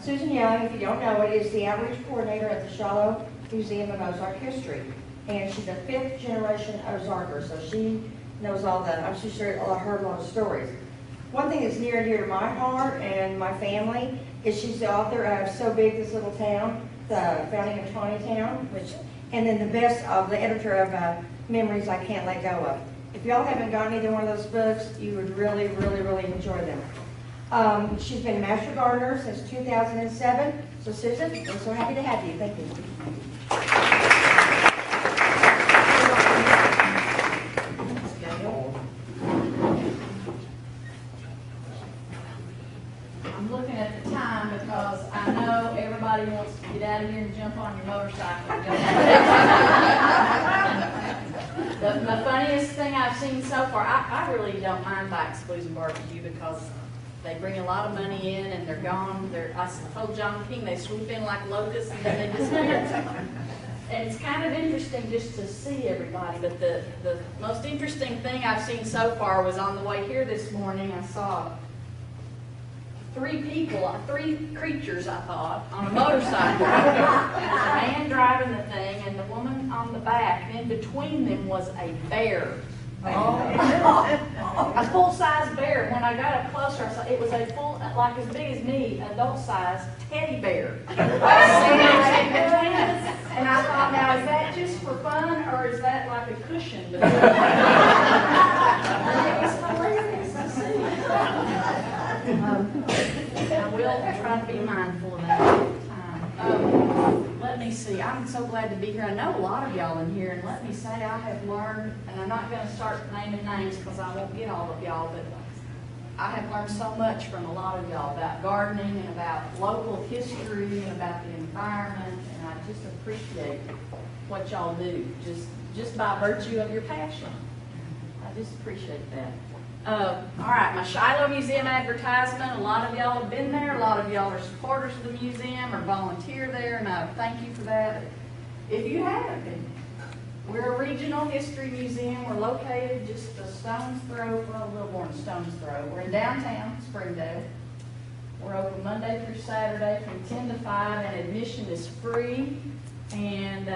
Susan Young, if you don't know it, is the outreach coordinator at the Shiloh Museum of Ozark History. And she's a 5th generation Ozarker, so she knows all the, I'm sure I heard a lot of stories. One thing that's near and dear to my heart and my family is she's the author of So Big This Little Town, the founding of Tawny Town, and then the best of the editor of Memories I Can't Let Go Of. If y'all haven't gotten either one of those books, you would really, really, really enjoy them. She's been a Master Gardener since 2007. So Susan, we're so happy to have you. Thank you. I'm looking at the time because I know everybody wants to get out of here and jump on your motorcycle and go. The funniest thing I've seen so far, I really don't mind Bikes, Blues, and Barbecue because they bring a lot of money in and they're gone. I told John King they swoop in like locusts and then they disappear. And it's kind of interesting just to see everybody. But the most interesting thing I've seen so far was on the way here this morning. I saw 3 creatures, I thought, on a motorcycle. A man driving the thing and the woman on the back. And in between them was a bear. A full-size bear. When I got up closer, I saw it was a full, like as big as me, adult-sized teddy bear. And I thought, now is that just for fun or is that like a cushion? It was hilarious. I see. I will try to be mindful of that all the time. Let me see. I'm so glad to be here. I know a lot of y'all in here, and let me say I have learned, and I'm not going to start naming names because I won't get all of y'all, but I have learned so much from a lot of y'all about gardening and about local history and about the environment, and I just appreciate what y'all do, just by virtue of your passion. I just appreciate that. All right, my Shiloh Museum advertisement. A lot of y'all have been there. A lot of y'all are supporters of the museum or volunteer there, and I thank you for that. If you haven't been, we're a regional history museum. We're located just a stone's throw, well, a little more than a stone's throw. We're in downtown Springdale. We're open Monday through Saturday from 10 to 5, and admission is free. And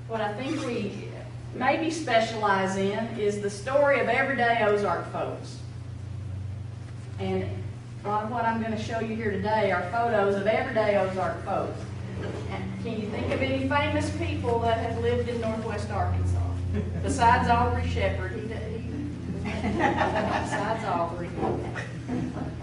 what I think we maybe specialize in is the story of everyday Ozark folks. And a lot of what I'm going to show you here today are photos of everyday Ozark folks. And can you think of any famous people that have lived in Northwest Arkansas? Besides Aubrey Shepherd. Besides Aubrey.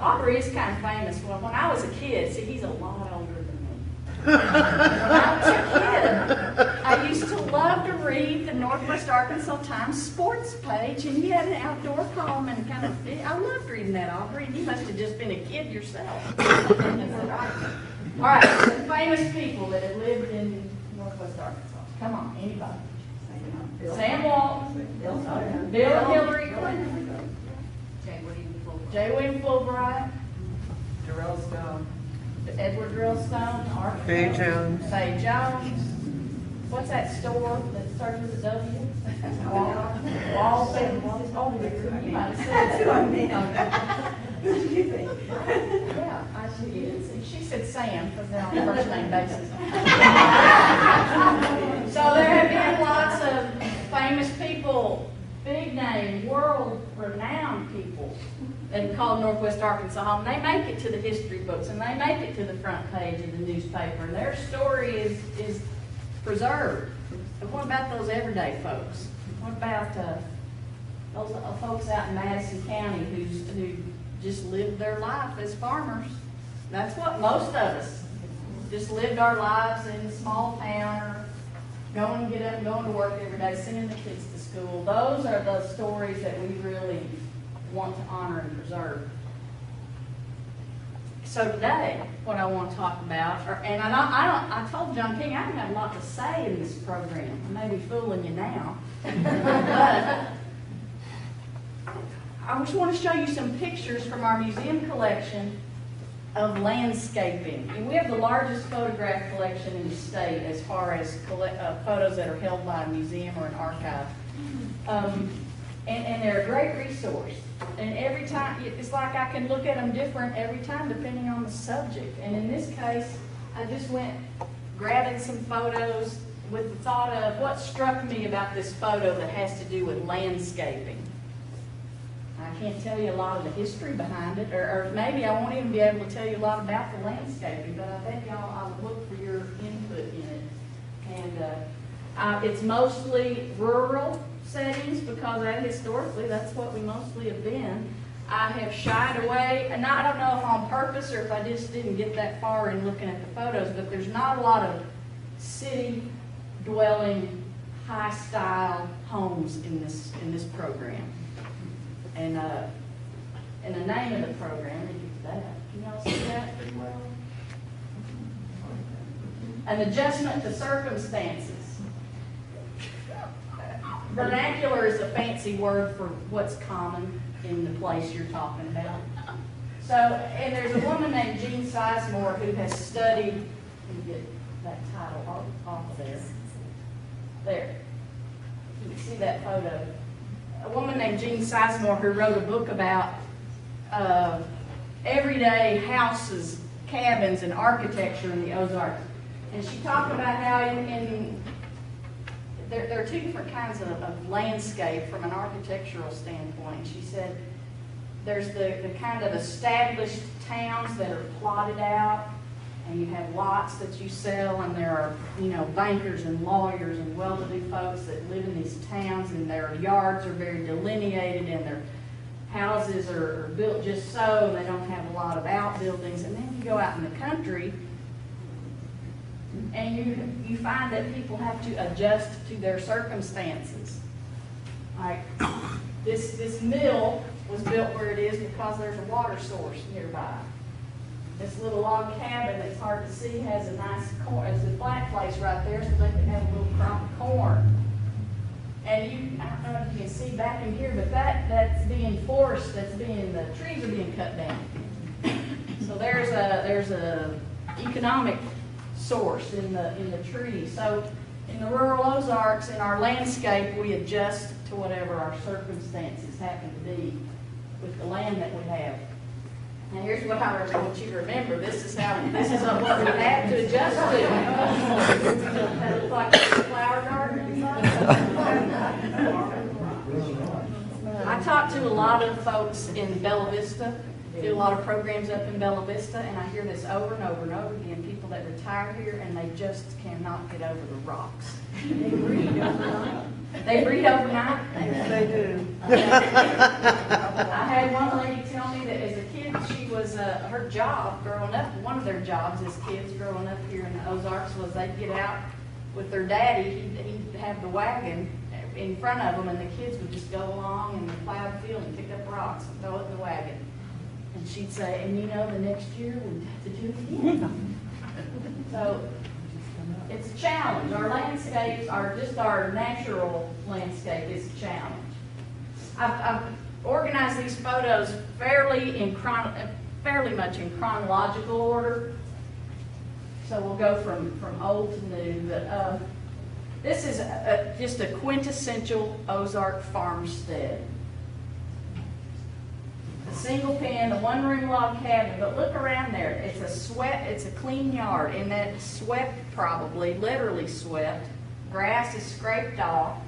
Aubrey is kind of famous. Well, when I was a kid, see, he's a lot older than me. When I was a kid, I used to love to read the Northwest Arkansas Times sports page, and he had an outdoor column and kind of, I loved reading that, Aubrey. You must have just been a kid yourself. All right, some famous people that have lived in Northwest Arkansas. Come on, anybody. Sam Walton, Bill and Hillary Clinton, J. William Fulbright, Darrell Stone, Edward Drill Stone, Faye Jones. Faye Jones. What's that store that starts with a W? Wall. Oh, you might have said that's who I meant. Who did you think? Yeah, I did. She said Sam because they're on a first name basis. So there have been lots of famous people, big name, world-renowned people that have called Northwest Arkansas home. They make it to the history books and they make it to the front page of the newspaper. And their story is preserved. But what about those everyday folks? What about those folks out in Madison County who just lived their life as farmers? That's what most of us just lived our lives in a small town or going to get up and going to work every day, sending the kids to school. Those are the stories that we really want to honor and preserve. So today, what I want to talk about, and I told John King I don't have a lot to say in this program. I may be fooling you now, but I just want to show you some pictures from our museum collection of landscaping. And we have the largest photograph collection in the state as far as photos that are held by a museum or an archive. And they're a great resource. And every time, it's like I can look at them different every time depending on the subject. And in this case, I just went grabbing some photos with the thought of what struck me about this photo that has to do with landscaping. I can't tell you a lot of the history behind it, or maybe I won't even be able to tell you a lot about the landscaping, but I bet y'all I'll look for your input in it. And it's mostly rural settings because historically that's what we mostly have been. I have shied away, and I don't know if on purpose or if I just didn't get that far in looking at the photos, but there's not a lot of city dwelling, high style homes in this program. And the name of the program is that. Can y'all see that pretty well? An adjustment to circumstances. Vernacular is a fancy word for what's common in the place you're talking about. So, and there's a woman named Jean Sizemore who has studied, let me get that title off of there. There. You can see that photo. A woman named Jean Sizemore who wrote a book about everyday houses, cabins, and architecture in the Ozarks. And she talked about how there are two different kinds of landscape from an architectural standpoint. She said there's the kind of established towns that are plotted out, and you have lots that you sell, and there are, bankers and lawyers and well-to-do folks that live in these towns, and their yards are very delineated, and their houses are built just so, and they don't have a lot of outbuildings. And then you go out in the country, and you find that people have to adjust to their circumstances. Like this mill was built where it is because there's a water source nearby. This little log cabin that's hard to see has a nice corn, it's a flat place right there, so they can have a little crop of corn. And I don't know if you can see back in here, but that's being forced. The trees are being cut down. So there's a economic source in the trees. So in the rural Ozarks, in our landscape, we adjust to whatever our circumstances happen to be with the land that we have. Now here's what I want you to remember. This is what we have to adjust to. That looks like a flower garden. I talk to a lot of folks in Bella Vista, do a lot of programs up in Bella Vista, and I hear this over and over and over again. People that retire here and they just cannot get over the rocks. They breed overnight. They breed overnight? They do. I had one lady tell me that as a kid, she was, her job growing up, one of their jobs as kids growing up here in the Ozarks was they'd get out with their daddy. He'd have the wagon in front of them, and the kids would just go along in the plowed field and pick up rocks and throw it in the wagon. And she'd say, and the next year we'd have to do it again. So it's a challenge. Our landscapes are just our natural landscape is a challenge. I've organized these photos fairly much in chronological order. So we'll go from old to new. But this is just a quintessential Ozark farmstead. A single pen, a one-room log cabin, but look around there. It's a clean yard, and that swept probably, literally swept. Grass is scraped off.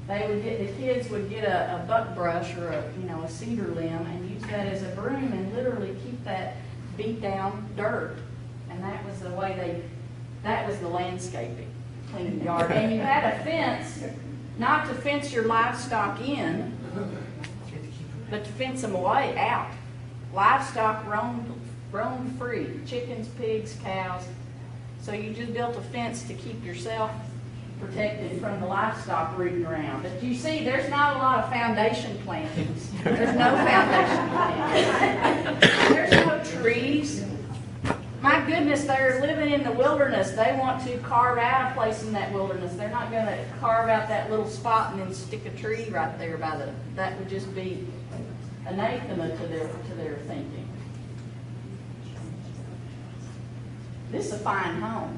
The kids would get a buck brush or a cedar limb and use that as a broom and literally keep that beat down dirt. And that was that was the landscaping, cleaning the yard. And you had a fence, not to fence your livestock in, but to fence them away, out. Livestock roamed free, chickens, pigs, cows. So you just built a fence to keep yourself protected from the livestock rooting around. But you see, there's not a lot of foundation plantings. There's no foundation plantings. There's no trees. My goodness, they're living in the wilderness. They want to carve out a place in that wilderness. They're not going to carve out that little spot and then stick a tree right there that would just be anathema to their thinking. This is a fine home.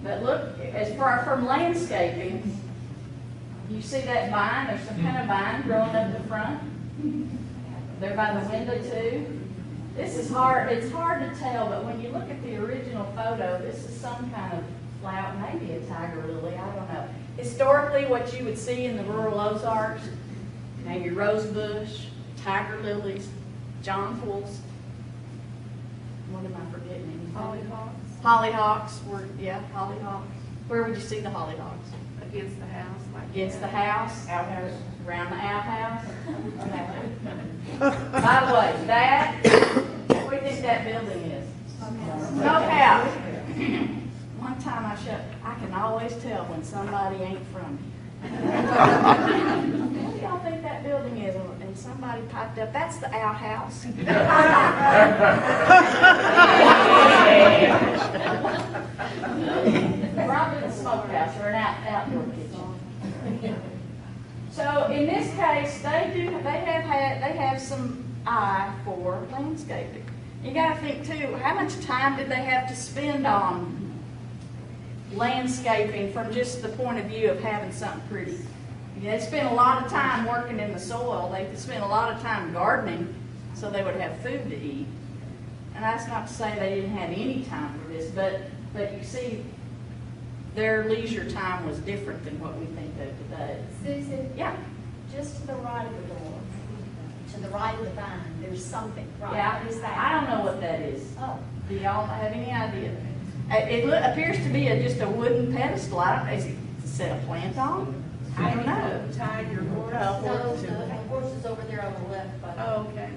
But look, as far from landscaping, You see that vine? There's some kind of vine growing up the front. They're by the window too. This is hard, it's hard to tell, but when you look at the original photo, this is some kind of flower, maybe a tiger lily, I don't know. Historically, what you would see in the rural Ozarks, maybe rose bush, tiger lilies, jonquils. What am I forgetting? Hollyhocks Hollyhocks, hollyhocks. Where would you see the hollyhocks? against the house. Like Against the that. house? Outhouse. Around the outhouse? By the way, that, what do you think that building is? Smokehouse. One time I can always tell when somebody ain't from here. What do y'all think that building is? And somebody piped up, that's the outhouse. Probably the smokehouse or an outdoor kitchen. So in this case, they have some eye for landscaping. You got to think too, how much time did they have to spend on landscaping from just the point of view of having something pretty? They spent a lot of time working in the soil. They spent a lot of time gardening so they would have food to eat. And that's not to say they didn't have any time for this, but you see, their leisure time was different than what we think of today. Susan, Yeah. just to the right of the door, to the right of the vine, there's something, right? Yeah, What is that? I don't know what that is. Oh, Do y'all have any idea? It appears to be just a wooden pedestal. Is it set a plant on? I don't know. Tie your horse. no, the horse is over there on the left, but. Oh, okay.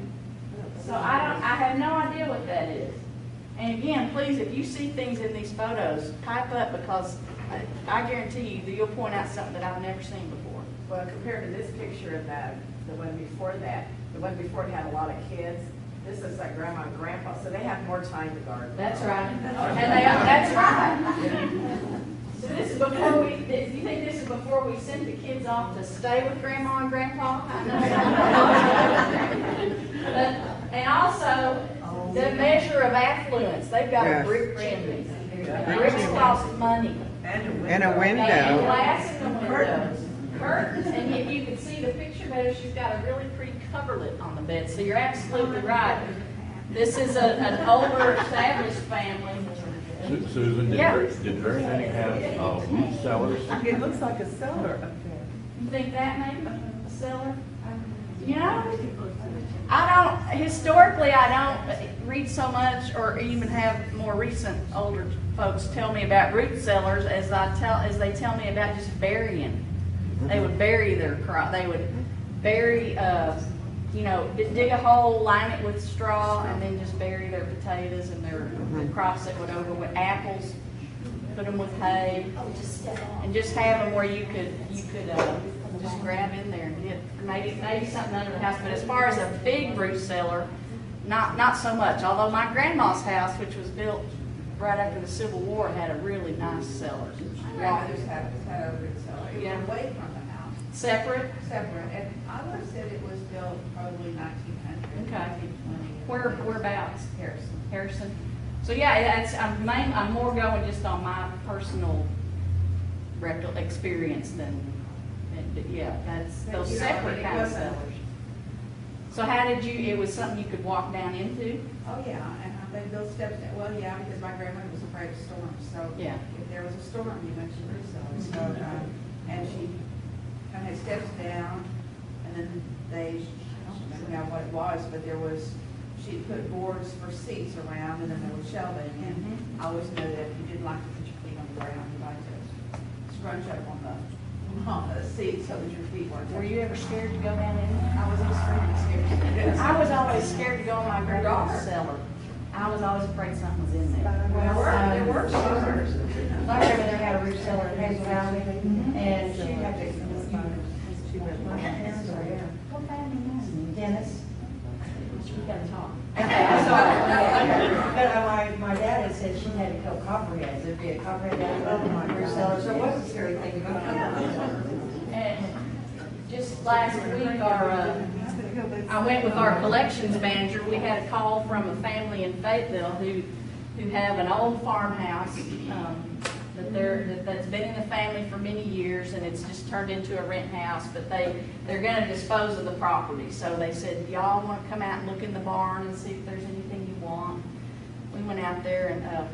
So I have no idea what that is. And again, please, if you see things in these photos, type up because I guarantee you that you'll point out something that I've never seen before. Well, compared to this picture and the one before that, the one before had a lot of kids. This is like grandma and grandpa, so they have more time to garden. That's right. And that's right. So this is before you think this is before we send the kids off to stay with grandma and grandpa? And also, the measure of affluence. They've got a Yes. brick chimney. Bricks cost money. And a And window. glass in the windows. Curtains. And if you can see the picture better, she's got a really pretty coverlet on the bed. So you're absolutely right. This is an older established family. Susan, Yeah. did everything have root cellars? It looks like a cellar up there. You think that maybe a cellar? You know, historically, I don't read so much or even have more recent older folks tell me about root cellars as they tell me about just burying. They would bury their crop. They would bury, dig a hole, line it with straw, and then just bury their potatoes and their crops that would over with apples, put them with hay. Oh, just step on. And just have them where you could just grab in there and get maybe something under the house. But as far as a big root cellar, not so much. Although my grandma's house, which was built right after the Civil War, had a really nice cellar. Grandmother's had a root cellar. It Yeah. was away from the house, Separate. separate. And I would have said it was built probably 1900. Okay. 1920. Whereabouts? Harrison. Harrison. So yeah, I'm more going just on my personal experience than that's But those you know, separate it kind of wasn't- cellars. So how did it was something you could walk down into? Oh, yeah, and they built steps, well, yeah, because my grandmother was afraid of storms, so. Yeah. If there was a storm, you went to the root cellar, so, and she kind of had steps down, and then I don't remember now what it was, but she'd put boards for seats around, and then there was shelving, and I always know that if you didn't like to put your feet on the ground, you like to scrunch up on the seat so that your feet weren't. Were you ever scared to go down in there? I was extremely scared. I was always scared to go in my grandma's cellar. I was always afraid something was in there. There were cellars. My grandmother had a root cellar in Hazel Valley, and she had to, What family name? Dennis. We gotta talk. Okay, I'm sorry. But my dad had said she had to kill copperheads. There'd be a copperhead down in my root cellar, so it was a scary thing to go down. And just last week, I went with our collections manager. We had a call from a family in Fayetteville who have an old farmhouse that that's been in the family for many years, and it's just turned into a rent house, but they're gonna dispose of the property. So they said, y'all wanna come out and look in the barn and see if there's anything you want? We went out there and,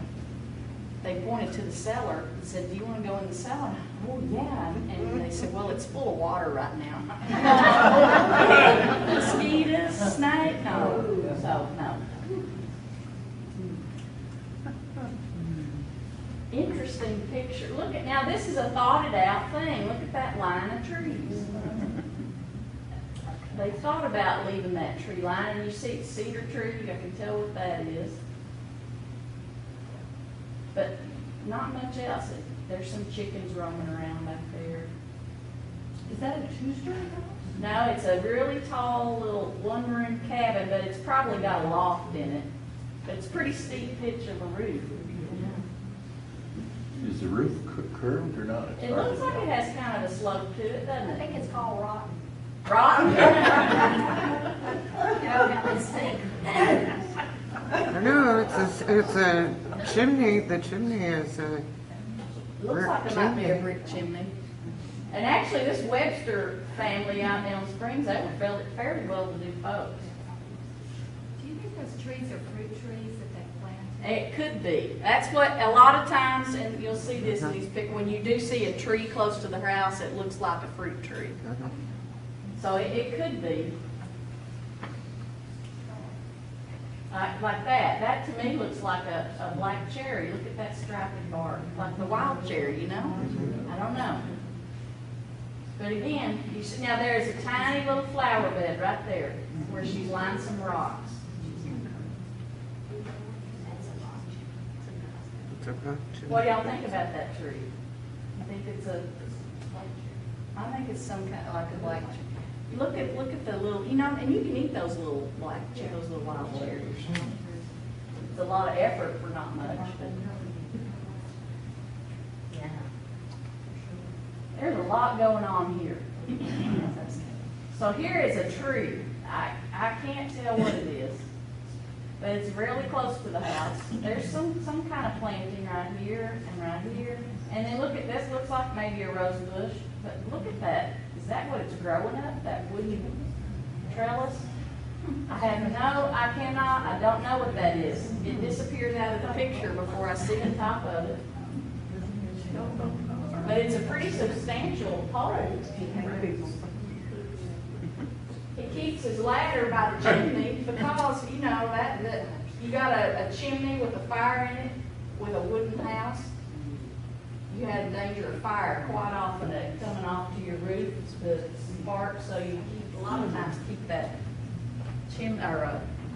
they pointed to the cellar and said, do you wanna go in the cellar? Oh, yeah. And they said, well, it's full of water right now. Mosquitoes, snake, no. So, no. Interesting picture. Look at, now this is a thought it out thing. Look at that line of trees. They thought about leaving that tree line, and you see it's cedar tree, I can tell what that is. But not much else. There's some chickens roaming around back there. Is that a two-story house? No, it's a really tall little one-room cabin, but it's probably got a loft in it. But it's a pretty steep pitch of a roof. Is the roof curved or not? It's It hard looks to like tell. it has kind of a slope to it, doesn't I it? think it's called rotten. Rotten? Let's see. No, it's a chimney. The chimney is a Looks like it might be a brick chimney. And actually, this Webster family out in Elm Springs, they were fairly well-to-do folks. Do you think those trees are fruit trees that they planted? It could be. That's what, a lot of times, and you'll see this in these pictures, when you do see a tree close to the house, it looks like a fruit tree. So it could be. Like that. That to me looks like a black cherry. Look at that striped bark, like the wild cherry, you know? I don't know. But again, you see, now there's a tiny little flower bed right there where she's lined some rocks. What do y'all think about that tree? I think it's I think it's some kind of like a black cherry. Look at the little, you know, and you can eat those little black cherries, those little wild cherries. It's a lot of effort for not much, but Yeah. there's a lot going on here. So here is a tree. I can't tell what it is, but it's really close to the house. There's some kind of planting right here and right here. And then look at this, looks like maybe a rose bush, but look at that. Is that what it's growing up, that wooden trellis? I don't know what that is. It disappears out of the picture before I see the top of it. But it's a pretty substantial pole. He keeps his ladder by the chimney because, you know, that you got a chimney with a fire in it, with a wooden house. You had a danger of fire quite often coming off to your roof, the spark, so you a lot of times keep that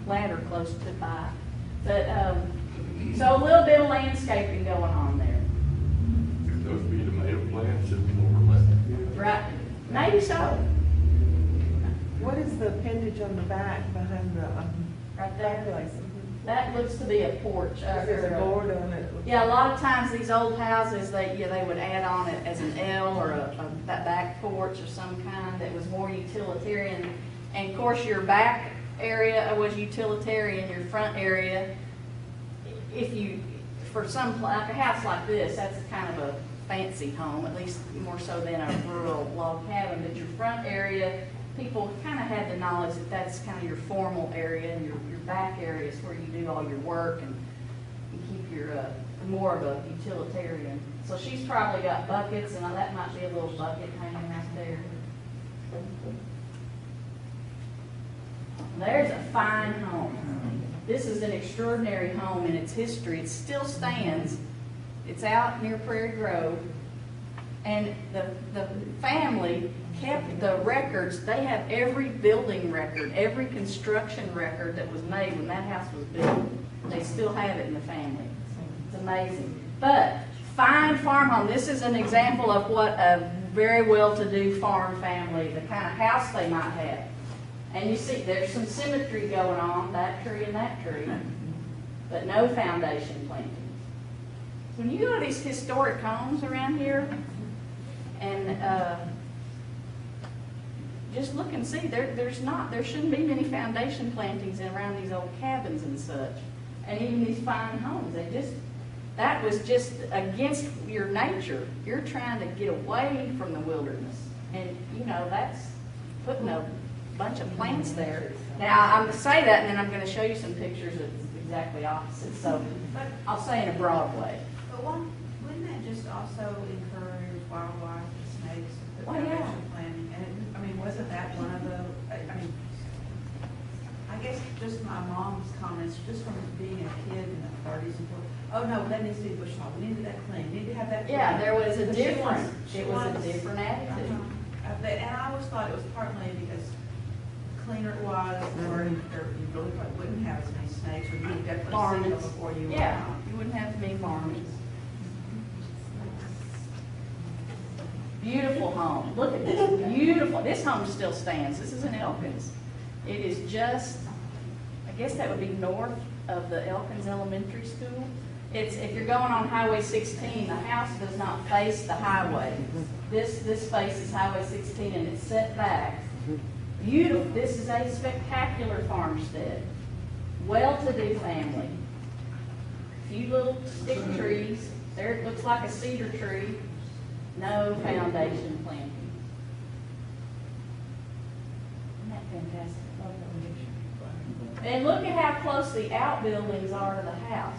ladder close to by. But, so a little bit of landscaping going on there. Could those be tomato plants that overlap? Right, maybe so, What is the appendage on the back behind the right there. fireplace? That looks to be a porch. There's a board on it. Yeah, a lot of times these old houses, they would add on it as an L or that back porch of some kind that was more utilitarian. And of course, your back area was utilitarian, your front area, if you, for some, like a house like this, that's kind of a fancy home, at least more so than a rural log cabin, but your front area, people kind of had the knowledge that that's kind of your formal area, and your back area is where you do all your work and you keep your, more of a utilitarian. So she's probably got buckets, and that might be a little bucket hanging right there. There's a fine home. This is an extraordinary home in its history. It still stands. It's out near Prairie Grove. And the family kept the records. They have every building record, every construction record that was made when that house was built. They still have it in the family. It's amazing. But fine farm home. This is an example of what a very well-to-do farm family, the kind of house they might have. And you see, there's some symmetry going on, that tree and that tree, but no foundation plantings. When you go to these historic homes around here, and just look and see, there shouldn't be many foundation plantings around these old cabins and such. And even these fine homes, that was just against your nature. You're trying to get away from the wilderness. And, you know, that's putting a bunch of plants there. Now, I'm going to say that, and then I'm going to show you some pictures of exactly opposite. So, but I'll say in a broad way. But wouldn't that just also encourage wildlife, snakes, the Oh, yeah. foundation planting? And I mean, wasn't that one of the, I mean, I guess just my mom's comments, just from being a kid in the 30s and 40s, oh no, that needs to be bush hog, we need that clean, we need to have that clean. Yeah, there was a But she different, wants- it was a different attitude. And I always thought it was partly because cleaner it was, or you really probably wouldn't have as many snakes, or you would definitely see them Varmints. before you went Yeah, out. you wouldn't have to be varmints. Beautiful home. Look at this, beautiful. This home still stands. This is in Elkins. It is just, I guess that would be north of the Elkins Elementary School. It's, if you're going on Highway 16, the house does not face the highway. This faces Highway 16 and it's set back. Beautiful. This is a spectacular farmstead. Well-to-do family. Few little stick trees. There it looks like a cedar tree. No foundation planting. Isn't that fantastic? Love that picture. And look at how close the outbuildings are to the house.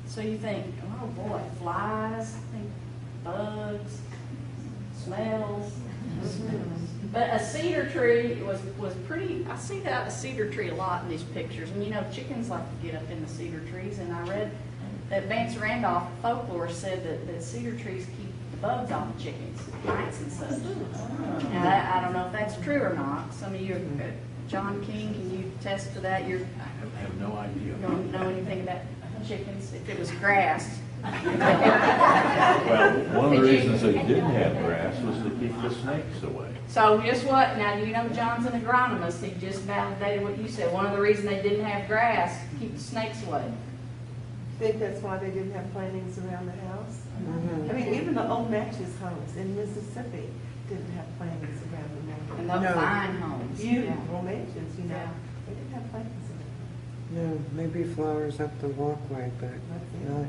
So you think, oh boy, flies, I think bugs, smells. But a cedar tree was pretty, I see that a cedar tree a lot in these pictures. And you know, chickens like to get up in the cedar trees. And I read that Vance Randolph folklore said that cedar trees keep the bugs off the chickens, mites and such. Now, I don't know if that's true or not. Some of you, John King, can you attest to that? I have no idea. You don't know anything about chickens? If it was grass. Well, one of the reasons they didn't have grass was to keep the snakes away. So guess what? Now, you know John's an agronomist. He just validated what you said. One of the reasons they didn't have grass, keep the snakes away. Think that's why they didn't have plantings around the house? I mean, even the old Natchez homes in Mississippi didn't have plantings around the And neighborhood. those No. fine homes. Beautiful mansions, you know, Yeah. they didn't have plantings around. No, maybe flowers up the walkway, but not.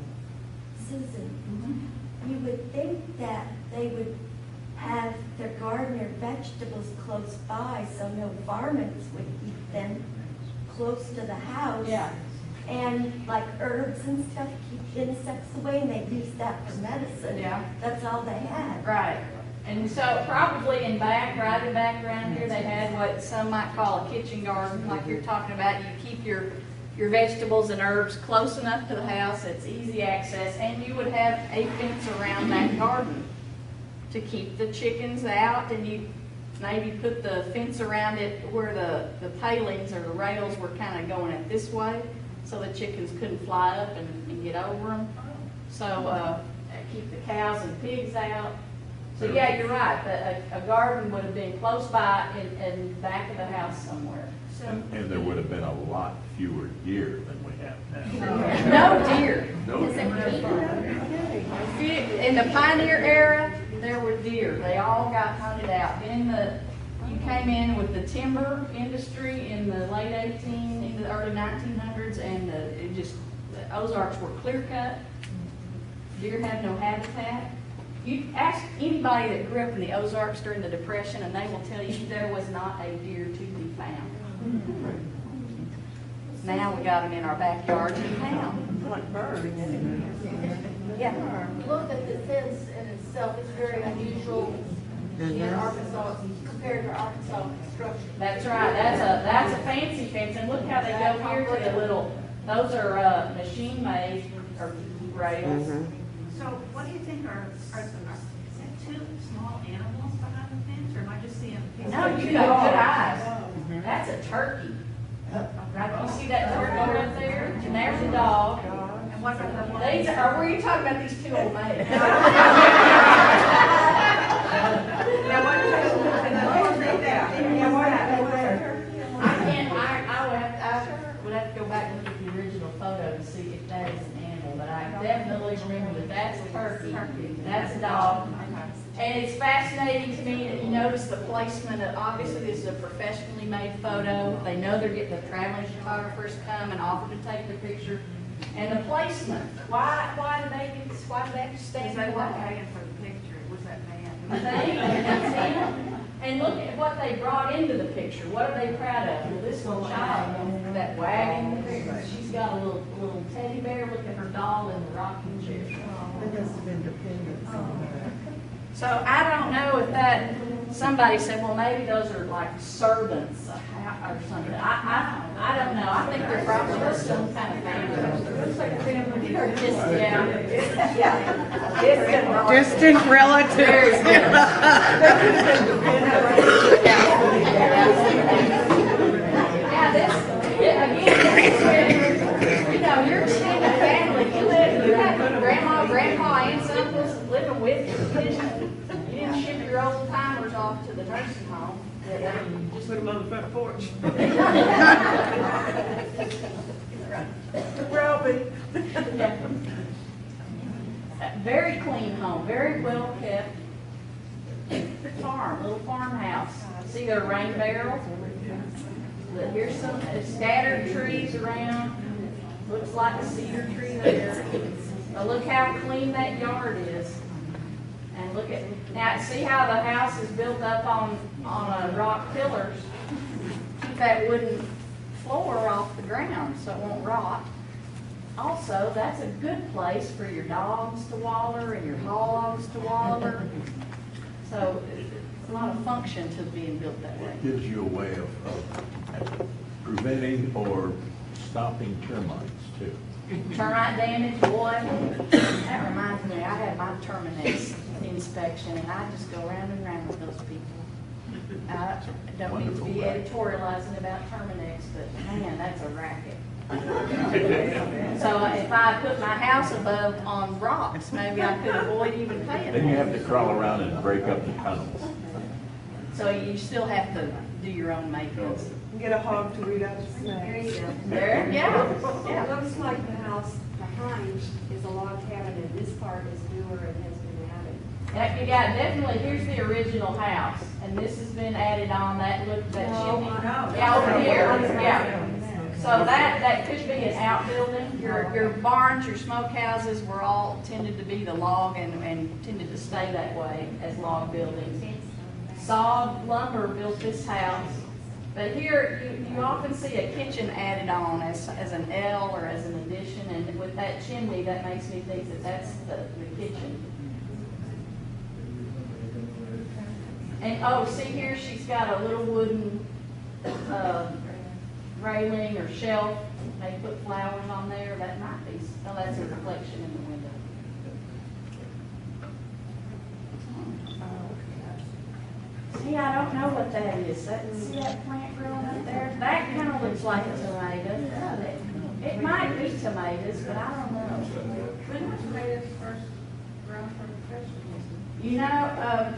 Susan, you would think that they would have their garden or vegetables close by, so no varmints would eat them close to the house. Yeah. And like herbs and stuff, keep insects away, and they'd use that for medicine. Yeah. That's all they had. Right. And so probably in back, right in back around here, they had what some might call a kitchen garden, like you're talking about. You keep your vegetables and herbs close enough to the house, it's easy access, and you would have a fence around that garden to keep the chickens out, and you maybe put the fence around it where the palings or the rails were kind of going it this way, so the chickens couldn't fly up and get over them. So keep the cows and pigs out. So yeah, you're right, a garden would have been close by in back of the house somewhere. And there would have been a lot fewer deer than we have now. No deer. No In the pioneer era, there were deer. They all got hunted out. You came in with the timber industry in the late in the early 1900s, and the Ozarks were clear cut. Deer had no habitat. You ask anybody that grew up in the Ozarks during the Depression, and they will tell you there was not a deer to be found. Now we got them in our backyard in town. Like birds. Yeah. Look at the fence in itself, it's very unusual in Arkansas, compared to Arkansas construction. That's right, that's a fancy fence, and look how they go here to the little, those are machine made, or rails. So what do you think are is that two small animals behind the fence, or am I just seeing? No, you got good eyes. That's a turkey. Right, you see that turkey right there? And there's a dog. And what about the These are, were you talking about these two old maids? Now, what is that? Yeah, what I can't, I would have to go back and look at the original photo to see if that is an animal, but I definitely remember that that's a turkey, that's a dog. And it's fascinating to me that you notice the placement of, obviously this is a professionally made photo. They know they're getting, the traveling photographers come and offer to take the picture. And the placement, why do they have to Because stand they in the weren't way? paying for the picture, it was that See? man. And look at what they brought into the picture. What are they proud of? Well, this little child, that wagging, she's got a little teddy bear. Look at her doll in the rocking chair. There must have been dependents on her. So I don't know if that, somebody said, well, maybe those are like servants or something. I don't know. I think they're probably just some kind of family. Looks like a family. Or just, yeah. Distant relatives. Again, you're extended family. You have grandma, grandpa, aunts, uncles living with you. You didn't ship your old timers off to the nursing home. Just put them on the front porch. Robbie. Very clean home, very well kept. Farm, little farmhouse. See their rain barrels? Here's some scattered trees around. Looks like a cedar tree there. Now look how clean that yard is. And look at, now see how the house is built up on rock pillars. Keep that wooden floor off the ground so it won't rot. Also, that's a good place for your dogs to waller and your hogs to waller. So it's a lot of function to being built that way. It gives you a way of preventing or stopping termites too. Termite damage, boy, that reminds me, I had my Terminex inspection, and I just go round and round with those people. I don't need to be editorializing about Terminex, but man, that's a racket. So if I put my house above on rocks, maybe I could avoid even paying. Then you have to crawl around and break up the tunnels. So you still have to do your own maintenance. Get a hog to root out the There snakes. you go. There, yeah. It looks like the house behind is a log cabin, and this part is newer and has been added. Yep, you got, definitely, here's the original house, and this has been added on, that chimney. Yeah, over here, yeah. So that could be an outbuilding. Your barns, your smokehouses were all tended to be the log and tended to stay that way as log buildings. Sawed lumber built this house. But here, you often see a kitchen added on as an L or as an addition, and with that chimney, that makes me think that that's the kitchen. And, oh, see here, she's got a little wooden railing or shelf. They put flowers on there. That might be, oh, that's a reflection in the window. See, I don't know what that is. See that plant growing up there? That kind of looks like a tomato. It might be tomatoes, but I don't know. When tomatoes first grown from vegetables? You know,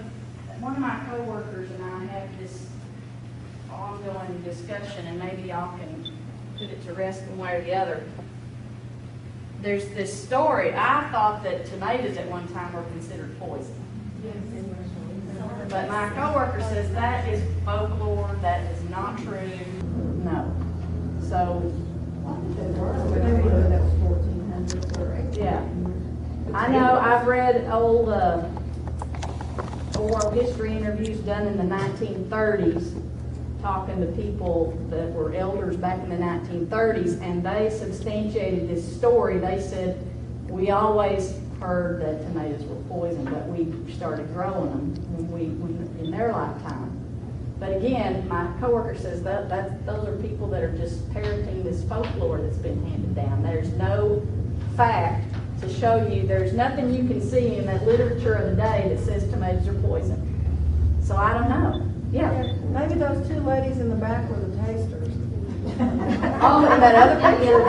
one of my coworkers and I have this ongoing discussion, and maybe y'all can put it to rest one way or the other. There's this story. I thought that tomatoes at one time were considered poison. But my coworker says that is folklore, that is not true. No. So, yeah. I know I've read old oral history interviews done in the 1930s, talking to people that were elders back in the 1930s, and they substantiated this story. They said, we always heard that tomatoes were poison, but we started growing them when in their lifetime. But again, my coworker says that those are people that are just parroting this folklore that's been handed down. There's no fact to show you. There's nothing you can see in the literature of the day that says tomatoes are poison. So I don't know. Yeah. Maybe those two ladies in the back were the tasters. Oh, and that other picture.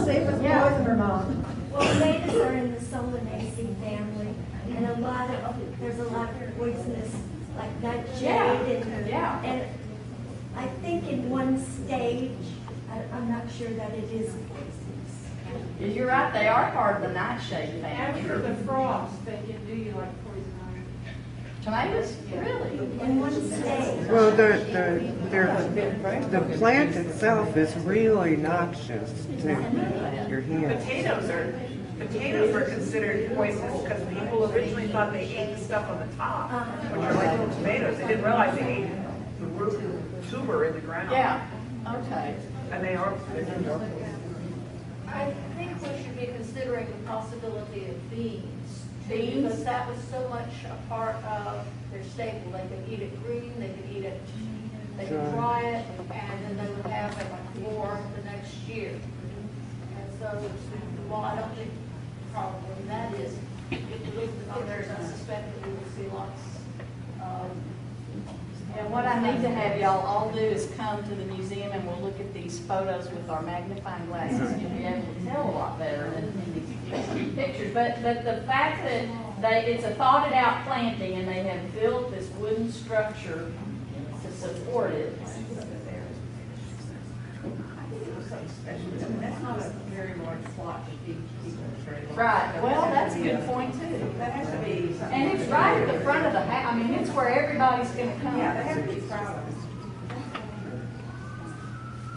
See if it's poison or not. Well, tomatoes are in the Solanaceae family, and there's a lot of poisonous, like nightshade, and I think in one stage, I'm not sure that it is poisonous. You're right, they are part of the nightshade family. After the frost, they can do you like poison ivy. Tomatoes? Really? in one state. Well, the plant itself is really noxious to your head. Potatoes are considered poisonous because people originally thought they ate the stuff on the top, which are like little tomatoes. They didn't realize they ate the root tuber in the ground. Yeah, okay. And they are. I think we should be considering the possibility of beans. Beans? Because that was so much a part of their staple. They could eat it green, they could eat it, they could dry it, and then they would have it for the next year. And so, well, I don't think probably that is, if you look at the pictures, I suspect that we will see lots of. And what I need to have y'all all do is come to the museum and we'll look at these photos with our magnifying glasses. You'll be able to tell a lot better than in these pictures. But the fact that it's a thought out planting and they have built this wooden structure to support it. That's not a very large plot to keep people very long. Right, well, that's a good point too. That has to be. And it's right at the front of the house. I mean, it's where everybody's gonna come. Yeah, they have to be proud of it.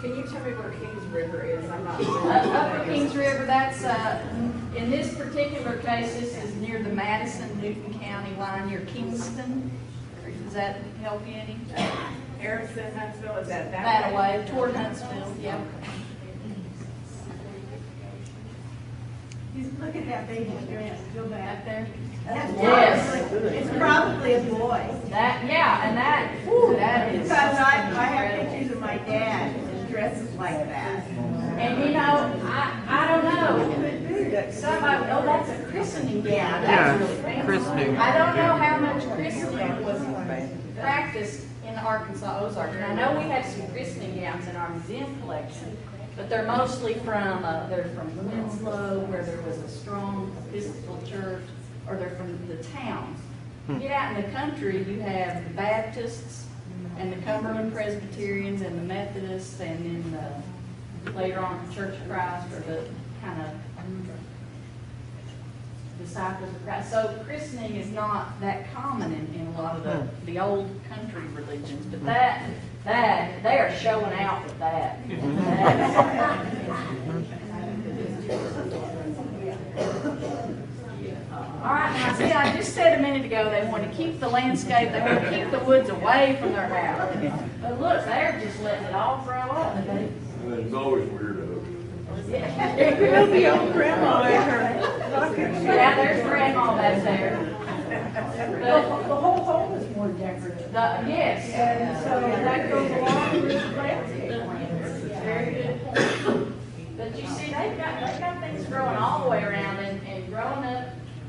Can you tell me where Kings River is? I'm not sure. Upper Kings River, that's, in this particular case, this is near the Madison-Newton County line, near Kingston. Does that help you any? Harrison, Huntsville, is that That way? way, toward Huntsville, yeah. Look at that baby dress, go Back there. Yes. It's probably a boy. That, yeah, and that, whew, that is. Because I have pictures of my dad, his dresses like that. And you know, I don't know. Somebody, oh, that's a christening gown. That's Yeah, really fancy. christening. I don't know how much christening was practiced in Arkansas Ozarks. And I know we have some christening gowns in our museum collection, but they're mostly from, they're from Winslow, where there was a strong Episcopal church, or they're from the towns. You get out in the country, you have the Baptists and the Cumberland Presbyterians and the Methodists, and then later on the Church of Christ, or the kind of disciples of Christ. So christening is not that common in a lot of the old country religions, but that they are showing out with that. All right, now see, I just said a minute ago they want to keep the landscape, they want to keep the woods away from their house. But look, they're just letting it all grow up. There's always weirdos. It'll be old grandma in her. Yeah, there's grandma back there. The whole home is more decorative. Yes, and so that goes along with the landscape plan. Very good point. But you see, they've got things growing all the way around and growing up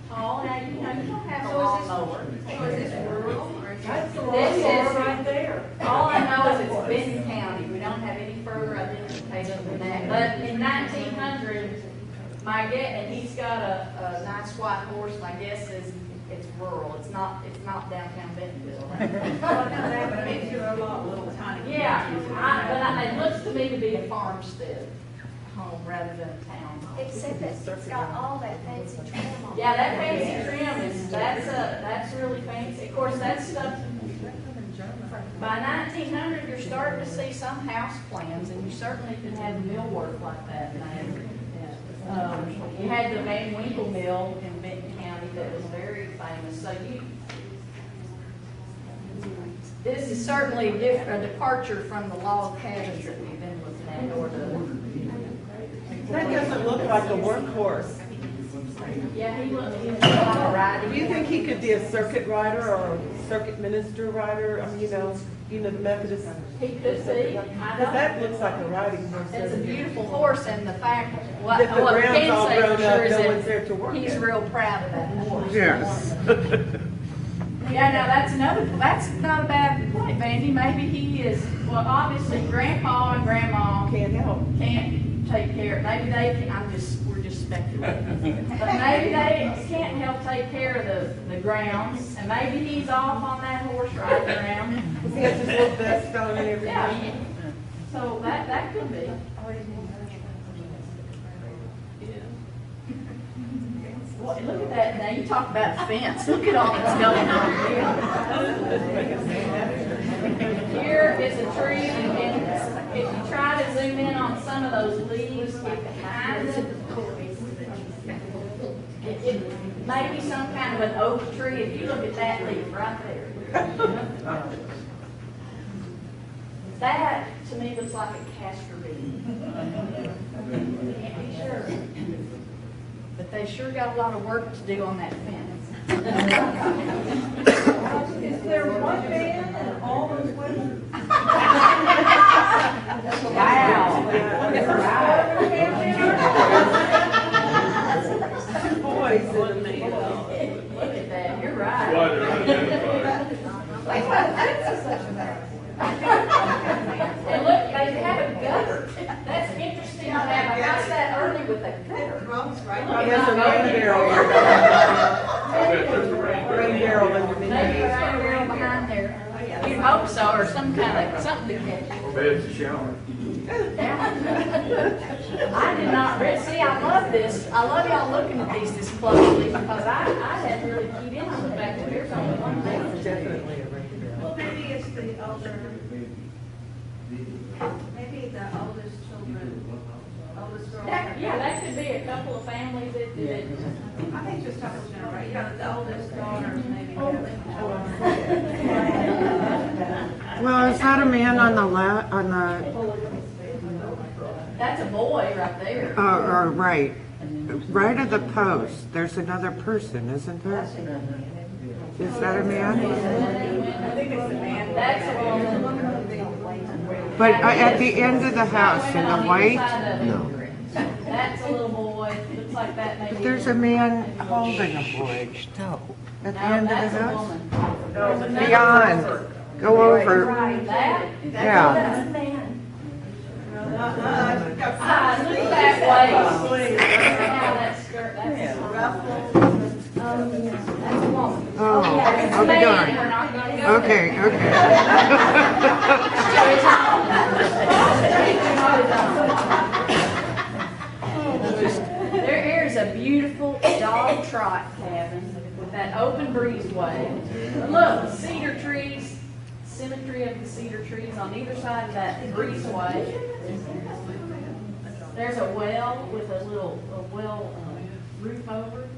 tall. Now, you know, you don't have a lawnmower. So is this rural or is That's the This lawnmower is- right there. All I know is it's Benton County. We don't have any further identification than that. But in 1900, my guess, and he's got a nice white horse, my guess is it's rural. It's not downtown Bentonville. But it makes you a lot little tiny. Yeah, it looks to me to be a farmstead home rather than a town home. Except that it's got all that fancy trim on it. Yeah, that fancy trim is, that's really fancy. Of course, that stuff, by 1900, you're starting to see some house plans, and you certainly could have millwork like that now. You had the Van Winkle Mill in Benton County that was very famous. So this is certainly a departure from the log cabins that we've been looking at, or the. That doesn't look like a workhorse. Yeah, he looks like a riding. Do you think he could be a circuit rider or a circuit minister rider? I mean, you know, the Methodist. He could be. I Because don't. that looks like a riding horse. It's a beautiful horse, and the fact, what If the we ground's all can say for grown up, sure is no one's there to that work he's it. real proud of that horse. Yes. Yeah, now that's not a bad point, Vandy. Maybe he is, well, obviously Grandpa and Grandma Can't help. can't take care, maybe they can, we're just speculating. But maybe they can't help take care of the grounds, and maybe he's off on that horse riding around. Does he have his little vest on and everything? Yeah, so that could be. boy, look at that. Now you talk about fence. Look at all that's going on here. Here is a tree, and if you try to zoom in on some of those leaves, it kind of, it may be some kind of an oak tree. If you look at that leaf right there. That, to me, looks like a castor bean. Can't be sure. But they sure got a lot of work to do on that fence. Is there one man and all those women? Boys and men. Look at that, you're right. And look, they have a gutter. That's interesting to have a house that early with a gutter. There's a rain barrel. Rain barrel underneath. Maybe a rain barrel behind there. You'd hope so, or some kind of, something to catch you. It's a shower. I did not really, see, I love this. I love y'all looking at these this closely because I hadn't really keyed in on the fact that there's only one thing. Definitely a rain barrel. Well, maybe it's the older, maybe the oldest children, oldest girl. Yeah, that could be a couple of families that did it. I think just a couple generations, you know, the oldest daughters maybe. Well, is that a man on the left, on the, That's a boy right there. right of the post, there's another person, isn't there? Is that a man? I think it's the man. That's a woman. But at the end of the house, in the white, No. That's a little boy. Looks like that maybe. but there's a man holding a boy. No. At the end of the That's a house? woman. There's another Beyond. person. Go over. That? Yeah. That's a man. Ah, look at that waist. Now that skirt, that's ruffled. That's a woman. Oh, It's a I'll be man, darned. we're not gonna go Okay, there. There is a beautiful dog trot cabin with that open breezeway. Look, cedar trees, symmetry of the cedar trees on either side of that breezeway. There's a well with a little roof over it.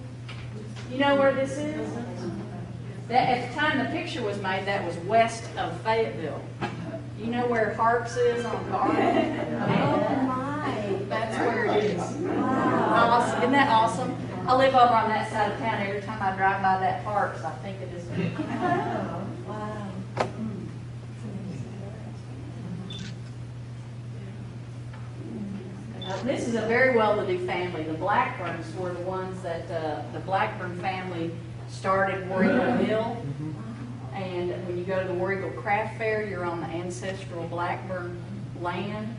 You know where this is? That, at the time the picture was made, that was west of Fayetteville. You know where Harps is on Garden? Oh, my. That's where it is. Awesome. Isn't that awesome? I live over on that side of town. Every time I drive by that Harps, I think of this. Oh, wow. This is a very well-to-do family. The Blackburns were the ones that, the Blackburn family started War Eagle Mill. And when you go to the War Eagle Craft Fair, you're on the ancestral Blackburn land.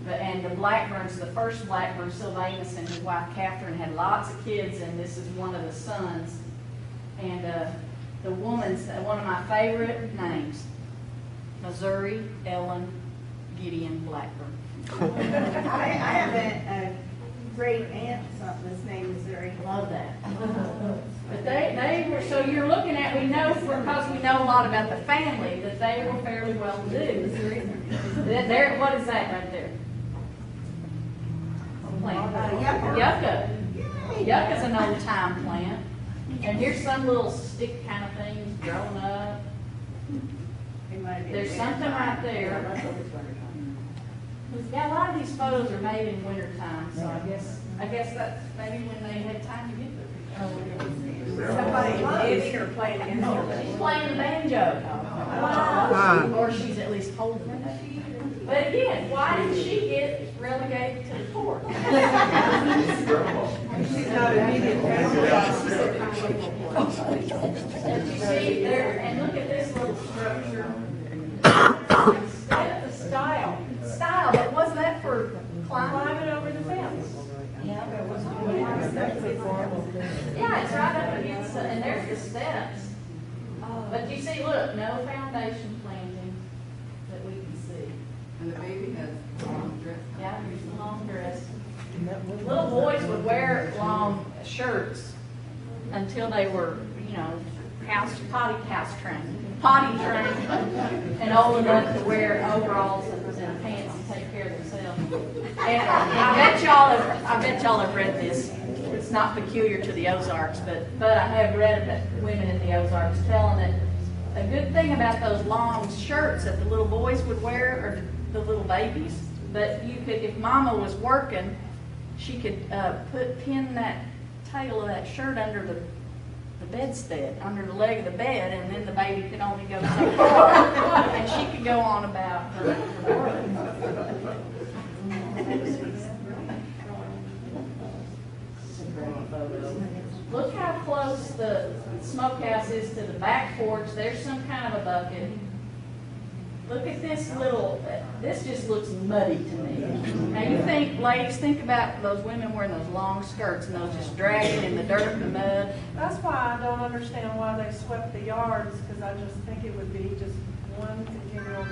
And the Blackburns, the first Blackburn, Sylvanus and his wife Catherine, had lots of kids, and this is one of the sons. And the woman's, one of my favorite names, Missouri Ellen Gideon Blackburn. I have a great aunt, something that's named Missouri. Love that. But they were, so you're looking at, we know, because we know a lot about the family, that they were fairly well to do. There, what is that right there? Plant. Yucca. Yucca's an old time plant. And here's some little stick kind of things growing up. There's something right there. Yeah, a lot of these photos are made in wintertime, so I guess that's maybe when they had time to get there. Somebody knitting or playing an instrument. She's playing the banjo. Wow. Or she's at least holding it. But again, why did she get relegated to the fort? She's not immediate family. And you see there, and look at this little structure. Style, but was that for climbing over the fence? Yeah, it's right up against, and there's the steps. But you see, look, no foundation planting that we can see. And the baby has a long dress. Yeah, here's the long dress. Little boys would wear long shirts until they were, potty trained, and old enough to wear overalls and pants and take care of themselves. And I bet y'all have read this. It's not peculiar to the Ozarks, but I have read about women in the Ozarks telling that a good thing about those long shirts that the little boys would wear, or the little babies, but you could, if Mama was working, she could pin that tail of that shirt under the bedstead, under the leg of the bed, and then the baby could only go so far, and she could go on about her work. Look how close the smokehouse is to the back porch. There's some kind of a bucket. Look at this this just looks muddy to me. Now you think, ladies, think about those women wearing those long skirts and those just dragging in the dirt and the mud. That's why I don't understand why they swept the yards, because I just think it would be just one continual.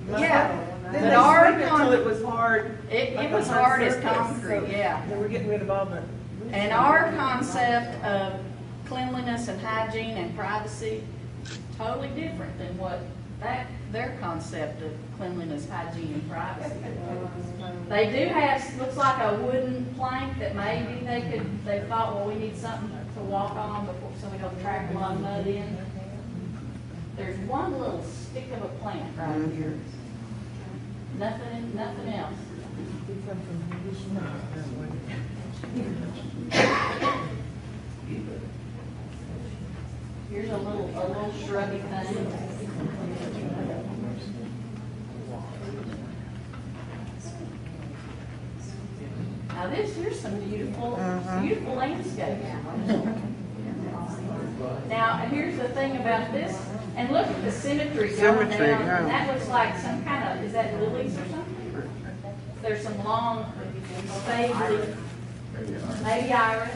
Yeah. Then But they our swept it till it was hard. It like was a hard as surface, concrete, so yeah. They were getting rid of all the. And our concept of cleanliness and hygiene and privacy, totally different than what their concept of cleanliness, hygiene, and privacy. They do have, looks like a wooden plank that maybe they thought, well, we need something to walk on before, so we don't track a lot of mud in. There's one little stick of a plant right here. Nothing else. Here's a little shrubby thing. Now here's some beautiful landscape. Now, here's the thing about this, and look at the symmetry going down. yeah. And that looks like some kind of, is that lilies or something? There's some long, stately, maybe iris.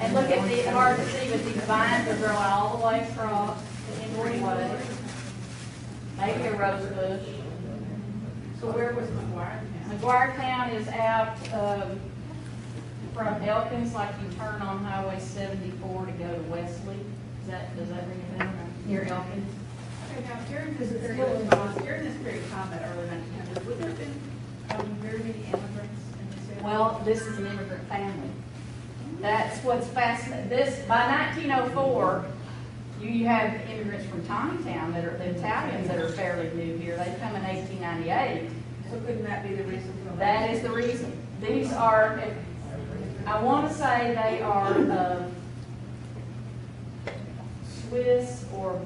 And look at the, hard to see, but these vines are growing all the way across the inward way. Maybe a rose bush. So where was McGuire? McGuiretown is out from Elkins, like you turn on Highway 74 to go to Wesley. Does that ring a bell? Near Elkins? Okay, now, during this period of time, that early 1900s, would there have been very many immigrants in this area? Well, this is an immigrant family. That's what's fascinating. By 1904, you have immigrants from Tommytown that are the Italians that are fairly new here. They come in 1898. So couldn't that be the reason for That is the reason. These are, I want to say they are Swiss or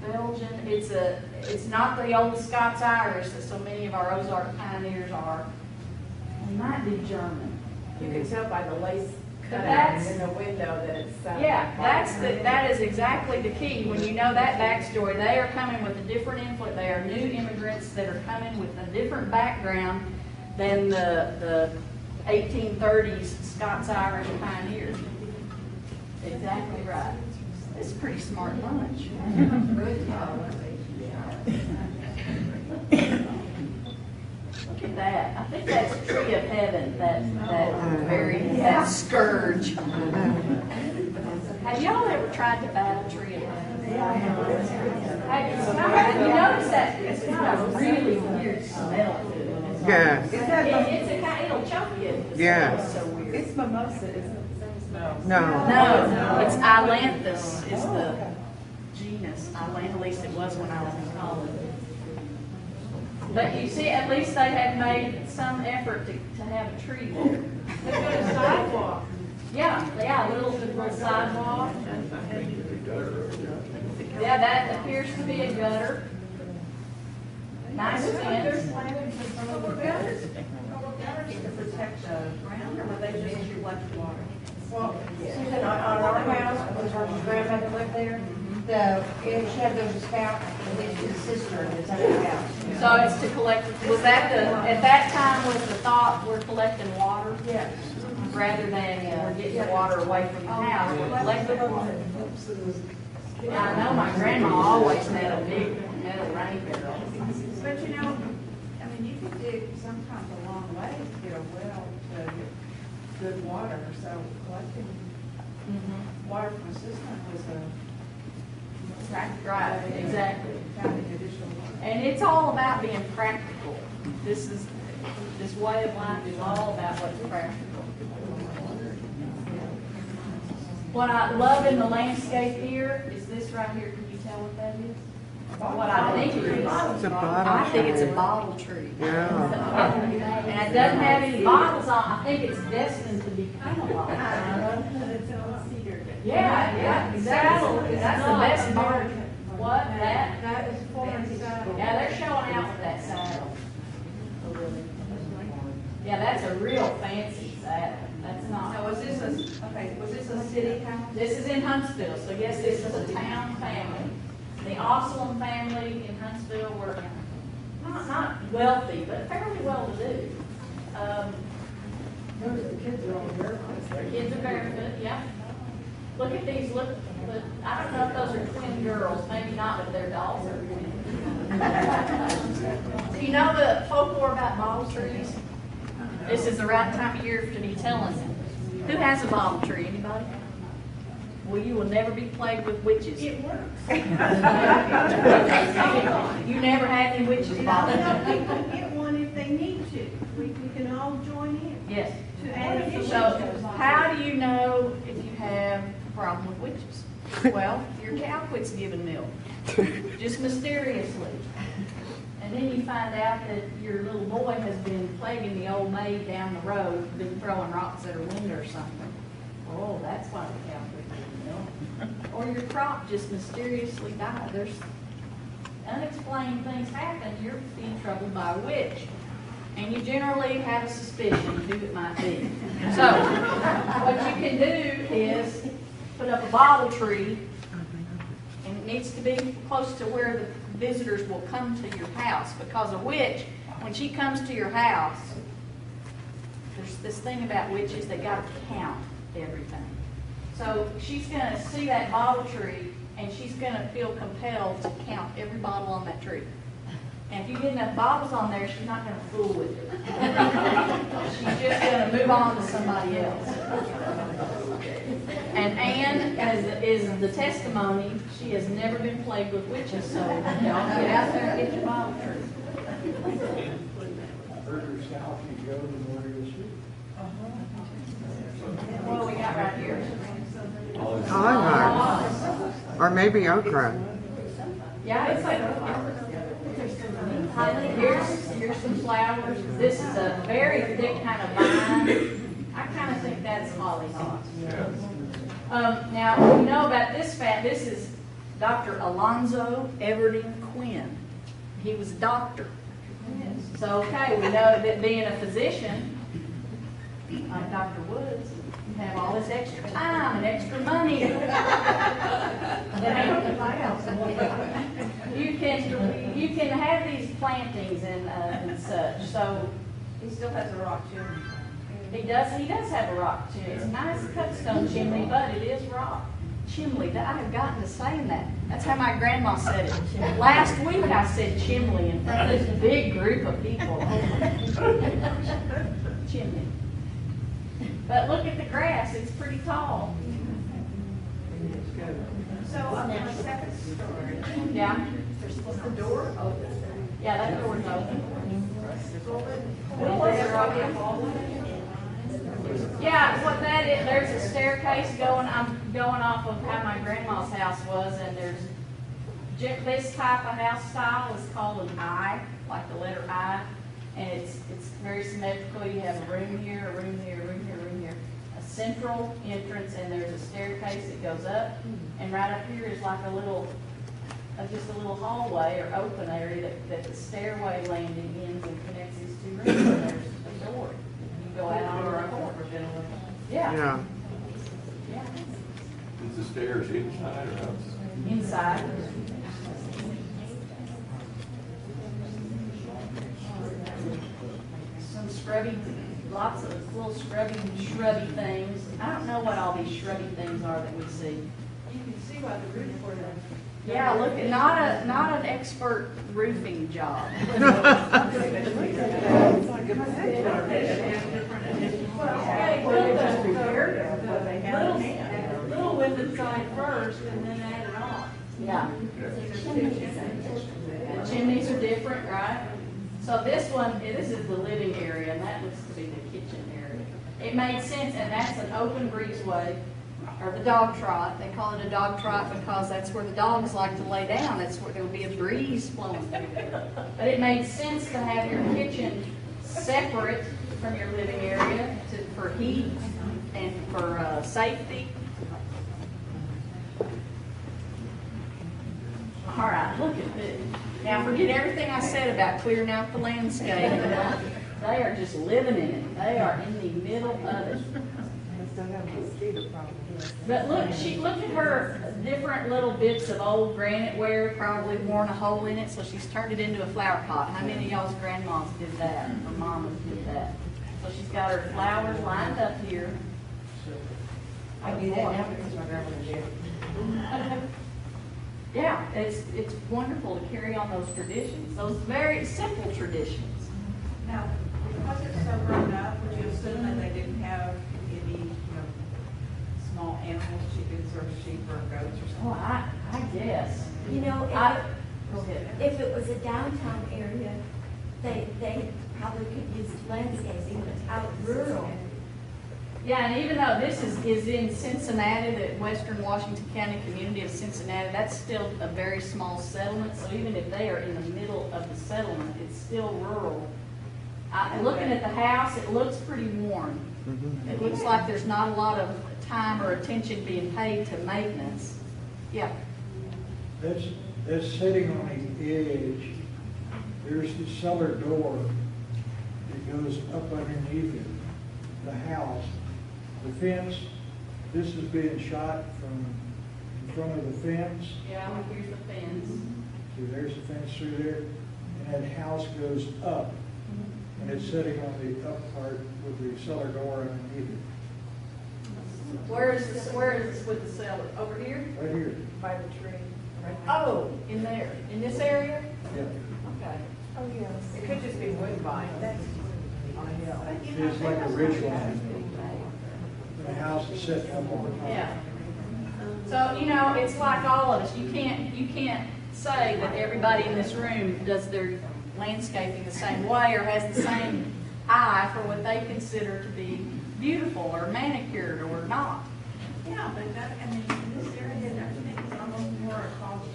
Belgian. It's not the old Scots-Irish that so many of our Ozark pioneers are. It might be German. You can tell by the lace That's- cutout in the window that it's. That is exactly the key. When you know that backstory, they are coming with a different influence. They are new immigrants that are coming with a different background than the 1830s Scots-Irish pioneers. Exactly right. It's a pretty smart bunch. Look at that. I think that's a tree of heaven, that scourge. Have y'all ever tried to buy a tree of heaven? Have you noticed that it's got a really weird smell to it? Yeah. It'll choke you. Yeah. It's so weird. It's mimosa, isn't it? No. No, it's Ailanthus is the genus. At least it was when I was in college. But you see, at least they have made some effort to have a tree there. They've got a sidewalk. Yeah, little sidewalk. Yeah, that appears to be a gutter. Nice fence. To protect the ground, or were they just reflect water? Well, Susan, on our house, when our grandmother lived there, she had those spout, the cistern that's under the house. So it's to collect, at that time was the thought, we're collecting water? Yes. Rather than getting the water away from the house, we're collecting water. Yeah, I know my grandma always had a big metal rain barrel. But you know, I mean, you could dig sometimes a long way to get a well to good water, so collecting water from a system was a practical. Right, exactly. Finding additional water. And it's all about being practical. This way of life is all about what's practical. What I love in the landscape here is this right here. Can you tell what that is? What I think it is. It's a bottle I think it's a tree. bottle tree. Yeah. And it doesn't have any bottles on. I think it's destined to become a bottle. Yeah, exactly. That's the best part. What, that? That is foreign saddle. Yeah, they're showing out with that saddle. Yeah, that's a real fancy saddle. That's not. Now, was this a city house? This is in Huntsville, so yes, this is a town family. The Oslam family in Huntsville were not wealthy, but fairly well-to-do. The kids are all barefoot. Their kids are barefoot, yeah. Look at these, look, I don't know if those are twin girls, maybe not, but their dolls are twins. Do you know the folklore about bottle trees? This is the right time of year to be telling them. Who has a bottle tree, anybody? Well, you will never be plagued with witches. It works. You never had any witches bothering you. People get one if they need to. We can all join in. Yes. To add a So, how do you know if you have a problem with witches? Well, your cow quits giving milk, just mysteriously. And then you find out that your little boy has been plaguing the old maid down the road, been throwing rocks at her window or something. Oh, that's why the cow quit giving milk. Or your crop just mysteriously died. There's unexplained things happen. You're being troubled by a witch. And you generally have a suspicion who it might be. So, what you can do is put up a bottle tree, and it needs to be close to where the visitors will come to your house, because a witch, when she comes to your house, there's this thing about witches, they got to count everything. So she's going to see that bottle tree, and she's going to feel compelled to count every bottle on that tree. And if you get enough bottles on there, she's not going to fool with it. She's just going to move on to somebody else. And Anne is the testimony. She has never been plagued with witches, so y'all get out there and get your bottle tree. What do we got right here? Olive. Or maybe okra. Yeah, it's like here's some flowers. This is a very thick kind of vine. I kind of think that's hollyhock. Now, we know about this this is Dr. Alonzo Everding Quinn. He was a doctor. So, okay, we know that being a physician, like Dr. Woods, you have all this extra time and extra money. You can have these plantings and such. So He still has a rock chimney. he does have a rock chimney. It's a nice cut stone chimney, but it is rock. Chimney. I have gotten to saying that. That's how my grandma said it. Last week I said chimney in front of this big group of people. Chimney. But look at the grass. It's pretty tall. So on the second story, Yeah. is the door open? Yeah, that door's open. Yeah, what that is, there's a staircase going, I'm going off of how my grandma's house was, and there's, this type of house style is called an I, like the letter I, and it's very symmetrical. You have a room here, a room here, a room here, a room here, a central entrance, and there's a staircase that goes up, and right up here is like a little, just a little hallway or open area that the stairway landing ends and connects these two rooms, and there's a door. You go out on a door. Yeah. Yeah. Yeah. Is the stairs inside or outside? Inside. Some scrubby, lots of little shrubby things. I don't know what all these shrubby things are that we see. You can see why the roof for the. Yeah, look, not an expert roofing job. Okay, Well, trees on it first and then add it on. Yeah. The chimneys are different, right? So this one, this is the living area, and that looks to be the kitchen area. It made sense, and that's an open breezeway, or the dog trot. They call it a dog trot because that's where the dogs like to lay down. That's where there'll be a breeze flowing through there. But it made sense to have your kitchen separate from your living area for heat and for safety. All right, look at this. Now, forget everything I said about clearing out the landscape. They are just living in it. They are in the middle of it. They still have a mosquito problem. But look at her different little bits of old granite ware, probably worn a hole in it, so she's turned it into a flower pot. How many of y'all's grandmas did that, or mamas did that? So she's got her flowers lined up here. I do that now because my grandmother did. Yeah, it's wonderful to carry on those traditions, those very simple traditions. Now, because it's so grown up, would you assume that they didn't have any, small animals, chickens or sheep or goats or something? Well, I guess. You know, Go ahead. if it was a downtown area, they probably could use landscaping, but out rural. Yeah, and even though this is in Cincinnati, the Western Washington County community of Cincinnati, that's still a very small settlement. So even if they are in the middle of the settlement, it's still rural. Looking at the house, it looks pretty worn. It looks like there's not a lot of time or attention being paid to maintenance. Yeah. That's sitting on the edge. There's the cellar door that goes up underneath it, the house. The fence, this is being shot from in front of the fence. Yeah, here's the fence. See, there's the fence through there, and that house goes up, and it's sitting on the up part with the cellar door underneath it. Where is this with the cellar? Over here? Right here. By the tree. Oh, in there, in this area? Yeah. Okay. Oh, yes. It could just be woodbine. That's on a hill. It's like a ridge line. The house is set up on the top. Yeah. So, it's like all of us. You can't say that everybody in this room does their landscaping the same way or has the same eye for what they consider to be beautiful or manicured or not. Yeah, but in this area, everything is almost more across,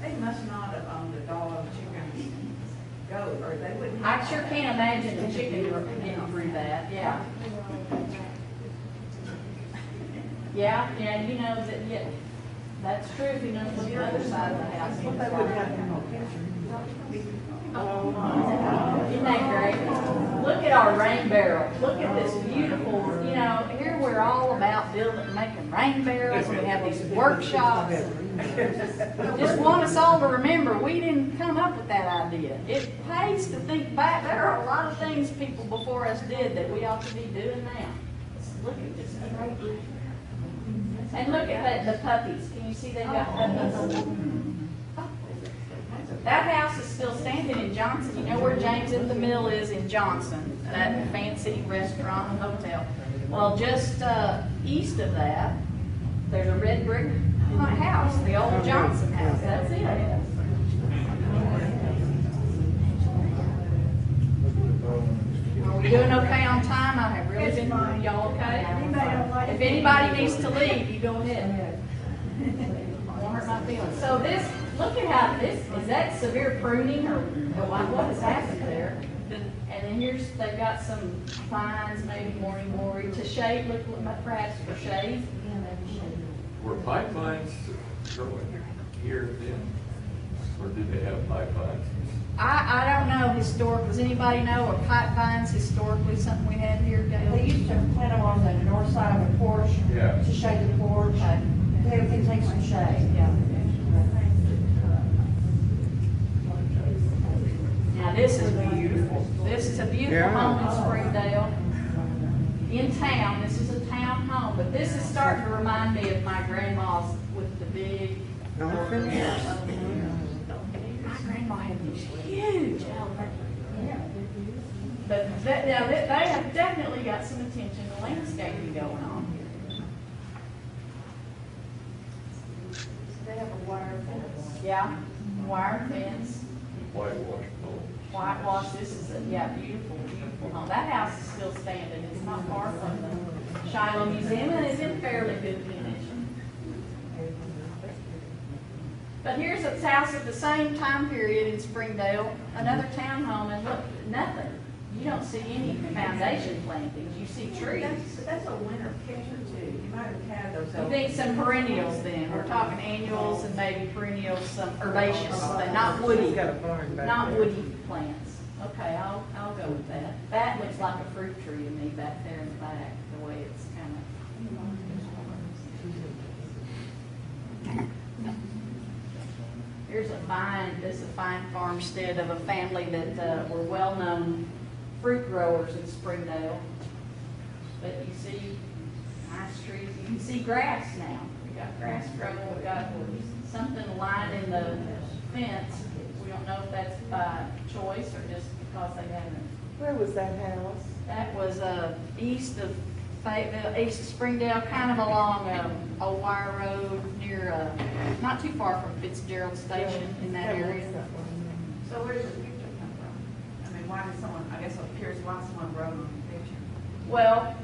they must not have owned a dog, chicken, goat, or they wouldn't. I sure can't imagine the chicken getting through that, yeah. Yeah, that's true if you know what's the other side of the house. They wouldn't have no picture. Isn't that great? Look at our rain barrel. Look at this beautiful, here we're all about making rain barrels, and we have these workshops. Just want us all to remember, we didn't come up with that idea. It pays to think back. There are a lot of things people before us did that we ought to be doing now. Look at this great. And look at the puppies. Can you see they've got puppies? That house is still standing in Johnson. You know where James in the Mill is in Johnson, that fancy restaurant and hotel. Well, just east of that, there's a red brick house, the old Johnson house. That's it. Are we doing okay on time? I have really been, y'all okay? If anybody needs to leave, you go ahead. I won't hurt my feelings. So this, look at how is that severe pruning or what has happened there? And then they've got some vines, maybe morning glory to shade, look perhaps for shade. Were pipelines growing here then? Or did they have pipelines? I don't know historic. Does anybody know, are pipe vines historically something we had here, Gail? They used to plant them on the north side of the porch Yeah. to shade the porch. They can take some shade. Yeah. Now this is beautiful. This is a beautiful home in Springdale. In town, this is a town home, but this is starting to remind me of my grandma's with the big. Elephants? My grandma had these huge elephants. But they have definitely got some attention to landscaping going on. Yeah, wire fence, Whitewash pole. whitewash, this is a, yeah, beautiful, beautiful home. That house is still standing, it's not far from the Shiloh Museum, and it's in fairly good condition. But here's a house at the same time period in Springdale, another townhome, and look, nothing. You don't see any foundation plantings, you see trees. That's a winter picture too. You might have had those. I think some perennials then, we're talking annuals and maybe perennials, some herbaceous, but not woody, She's got a barn back not there. woody plants. Okay, I'll go with that. That looks like a fruit tree to me back there in the back, the way it's kind of. Here's this is a fine farmstead of a family that were well-known fruit growers in Springdale. But you see nice trees, you can see grass now. We got grass growing, we got something lining the fence. We don't know if that's by choice or just because they haven't. Where was that house? That was east of Fayetteville, east of Springdale, kind of along Old Wire Road near, not too far from Fitzgerald Station in that area. So where does the picture come from? I mean, why did someone, I guess I'm curious why someone wrote on the picture. Well,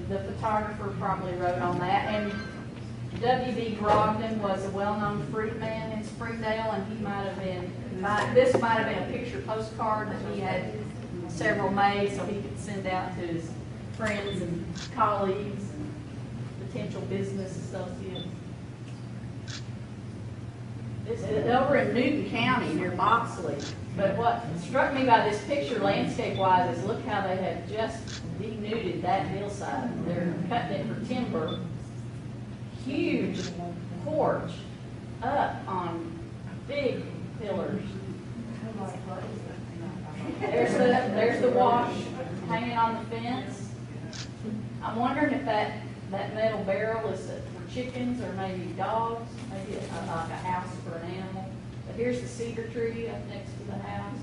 the photographer probably wrote on that, and W.B. Brogdon was a well-known fruit man in Springdale, and he might have been, this might have been a picture postcard that he had several made so he could send out to his friends and colleagues and potential business associates. This is over in Newton County near Boxley. But what struck me by this picture landscape-wise is look how they have just denuded that hillside. They're cutting it for timber. Huge porch up on big pillars. There's the wash hanging on the fence. I'm wondering if that metal barrel is for chickens or maybe dogs, maybe like a house for an animal. But here's the cedar tree up next to the house.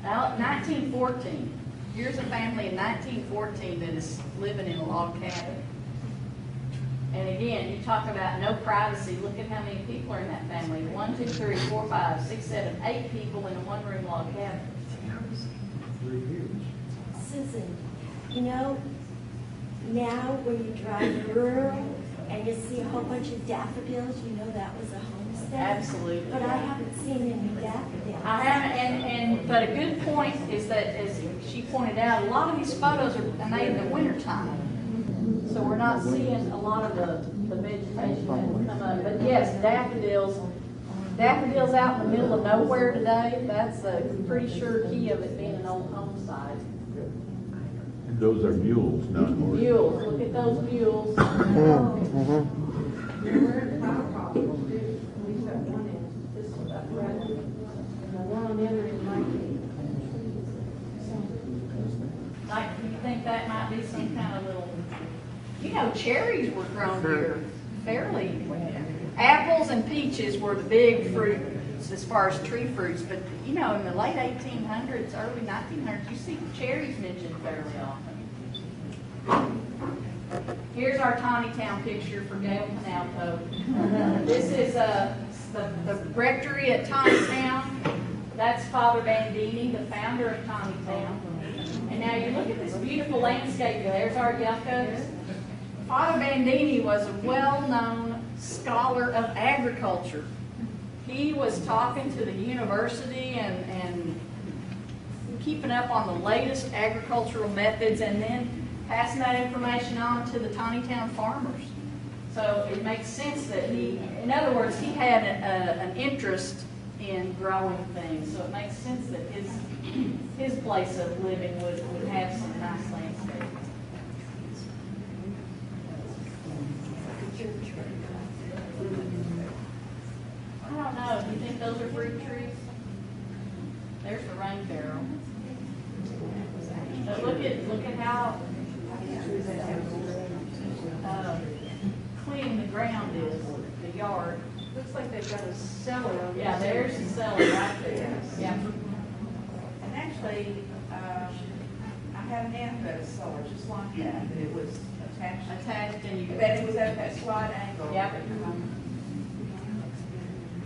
Now, 1914. Here's a family in 1914 that is living in a log cabin. And again, you talk about no privacy. Look at how many people are in that family. 1, 2, 3, 4, 5, 6, 7, 8 people in a one-room log cabin. Susan, you know, now when you drive rural and you see a whole bunch of daffodils, you know that was a homestead. Absolutely. But I haven't seen any daffodils. I haven't, but a good point is that, as she pointed out, a lot of these photos are made in the wintertime. So we're not seeing a lot of the vegetation that will come up. But yes, daffodils out in the middle of nowhere today, that's a pretty sure key of it being an old home site. Those are mules, not horses. Mules, look at those mules. Like, you think that might be some kind of little, you know, cherries were grown here fairly. Apples and peaches were the big fruits as far as tree fruits, but you know, in the late 1800s, early 1900s, you see cherries mentioned fairly often. Here's our Tawny Town picture for Gail Penalto. This is the rectory at Tawny Town. That's Father Bandini, the founder of Tawny Town. And now you look at this beautiful landscape. There's our yuccas. Father Bandini was a well-known scholar of agriculture. He was talking to the university and keeping up on the latest agricultural methods and then passing that information on to the Tawny Town farmers. So it makes sense that in other words, he had an interest in growing things. So it makes sense that his place of living would have some nice landscape. I don't know. Do you think those are fruit trees? There's the rain barrel. But look at how clean the ground is, the yard. Looks like they've got a cellar. Yeah, there's the cellar right there. Yeah. And actually, I had an aunt who had a cellar just like that, but it was attached. Attached and you. But it was at that slight angle. Yep.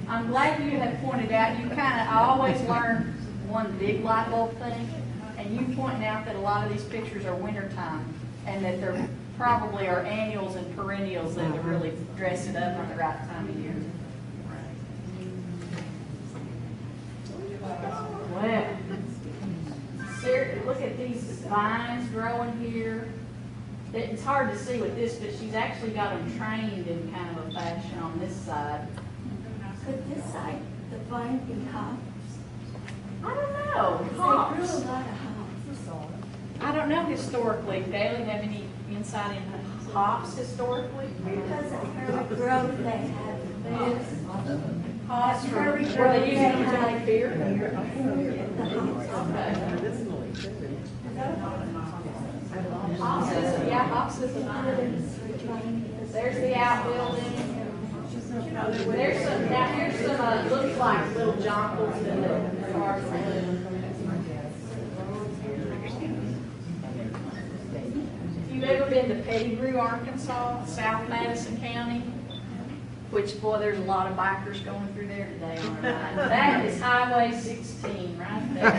I'm glad you have pointed out, I always learn one big light bulb thing, and you pointing out that a lot of these pictures are wintertime, and that there probably are annuals and perennials that would really dress it up at the right time of year. Wow. Seriously, look at these vines growing here. It's hard to see with this, but she's actually got them trained in kind of a fashion on this side. Could this side, the vine be hops? I don't know. They grew Hops. a lot of hops. I don't know historically. Gail, have any insight into hops historically? Because of Herrick Grove, they have this. Hops Herrick were Grove, they they using them to had make beer? the hops. Hops is, yeah, hops is a vine. There's the outbuilding. There's some, now here's some, looks like little jonquils in the farmland. If you've ever been to Pettigrew, Arkansas, South Madison County, which, boy, there's a lot of bikers going through there today on our line. That is Highway 16 right there.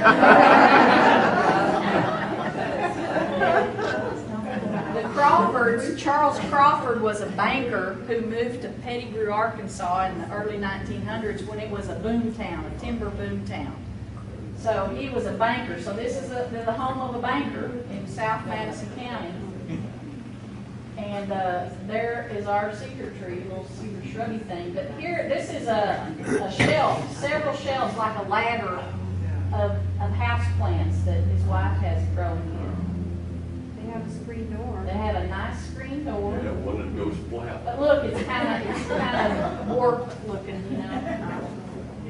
The Crawfords, Charles Crawford was a banker who moved to Pettigrew, Arkansas in the early 1900s when it was a boom town, a timber boom town. So he was a banker. So this is the home of a banker in South Madison County. And there is our cedar tree, a little cedar shrubby thing. But here, this is a shelf, several shelves like a ladder of house plants that his wife has grown in. They have a screen door. They have a nice screen door. Yeah, one that goes flat. But look, it's kind of warped looking, you know.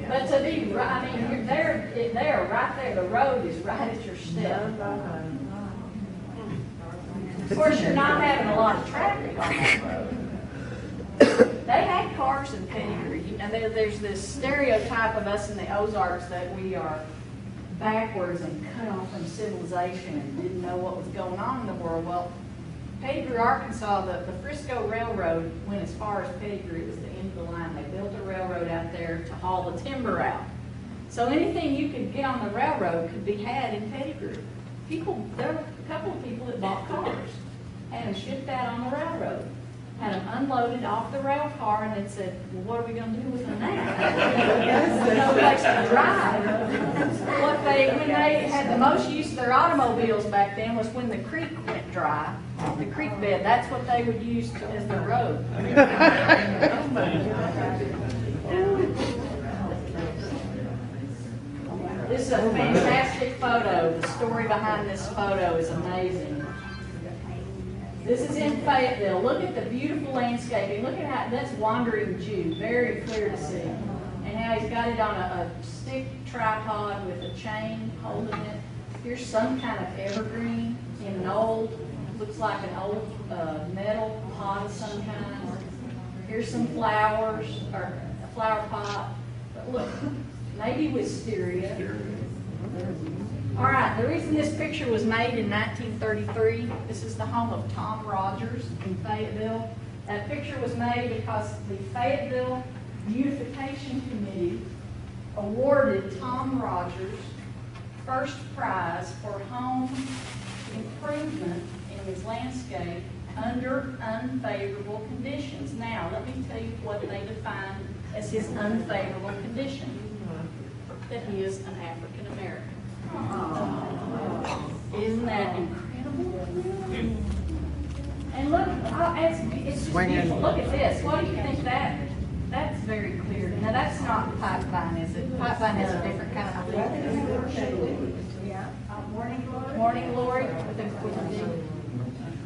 But to be, I mean, you're there, right there. The road is right at your step. Of course, you're not having a lot of traffic on that road. They had cars in Pettigrew. And there's this stereotype of us in the Ozarks that we are backwards and cut off from civilization and didn't know what was going on in the world. Well, Pettigrew, Arkansas, the Frisco Railroad went as far as Pettigrew. It was the end of the line. They built a railroad out there to haul the timber out. So anything you could get on the railroad could be had in Pettigrew. There were a couple of people that bought cars, had them shipped out on the railroad, had them unloaded off the rail car, and then said, well, what are we going to do with them now? There's no place to drive. When they had the most use of their automobiles back then was when the creek went dry, the creek bed, that's what they would use as the road. This is a fantastic photo. The story behind this photo is amazing. This is in Fayetteville. Look at the beautiful landscaping. Look at how, that's Wandering Jew, very clear to see. And how he's got it on a stick tripod with a chain holding it. Here's some kind of evergreen in an old, looks like an old metal pot of some kind. Here's some flowers, or a flower pot. But look, maybe wisteria. All right, the reason this picture was made in 1933, this is the home of Tom Rogers in Fayetteville. That picture was made because the Fayetteville Beautification Committee awarded Tom Rogers first prize for home improvement in his landscape under unfavorable conditions. Now, let me tell you what they defined as his unfavorable condition. That he is an African American. Isn't that incredible? And look, it's just beautiful. Look at this. What do you think that's very clear. Now that's not pipe vine, is it? Pipe vine has a different kind of leaf. Yeah. Morning glory with a big.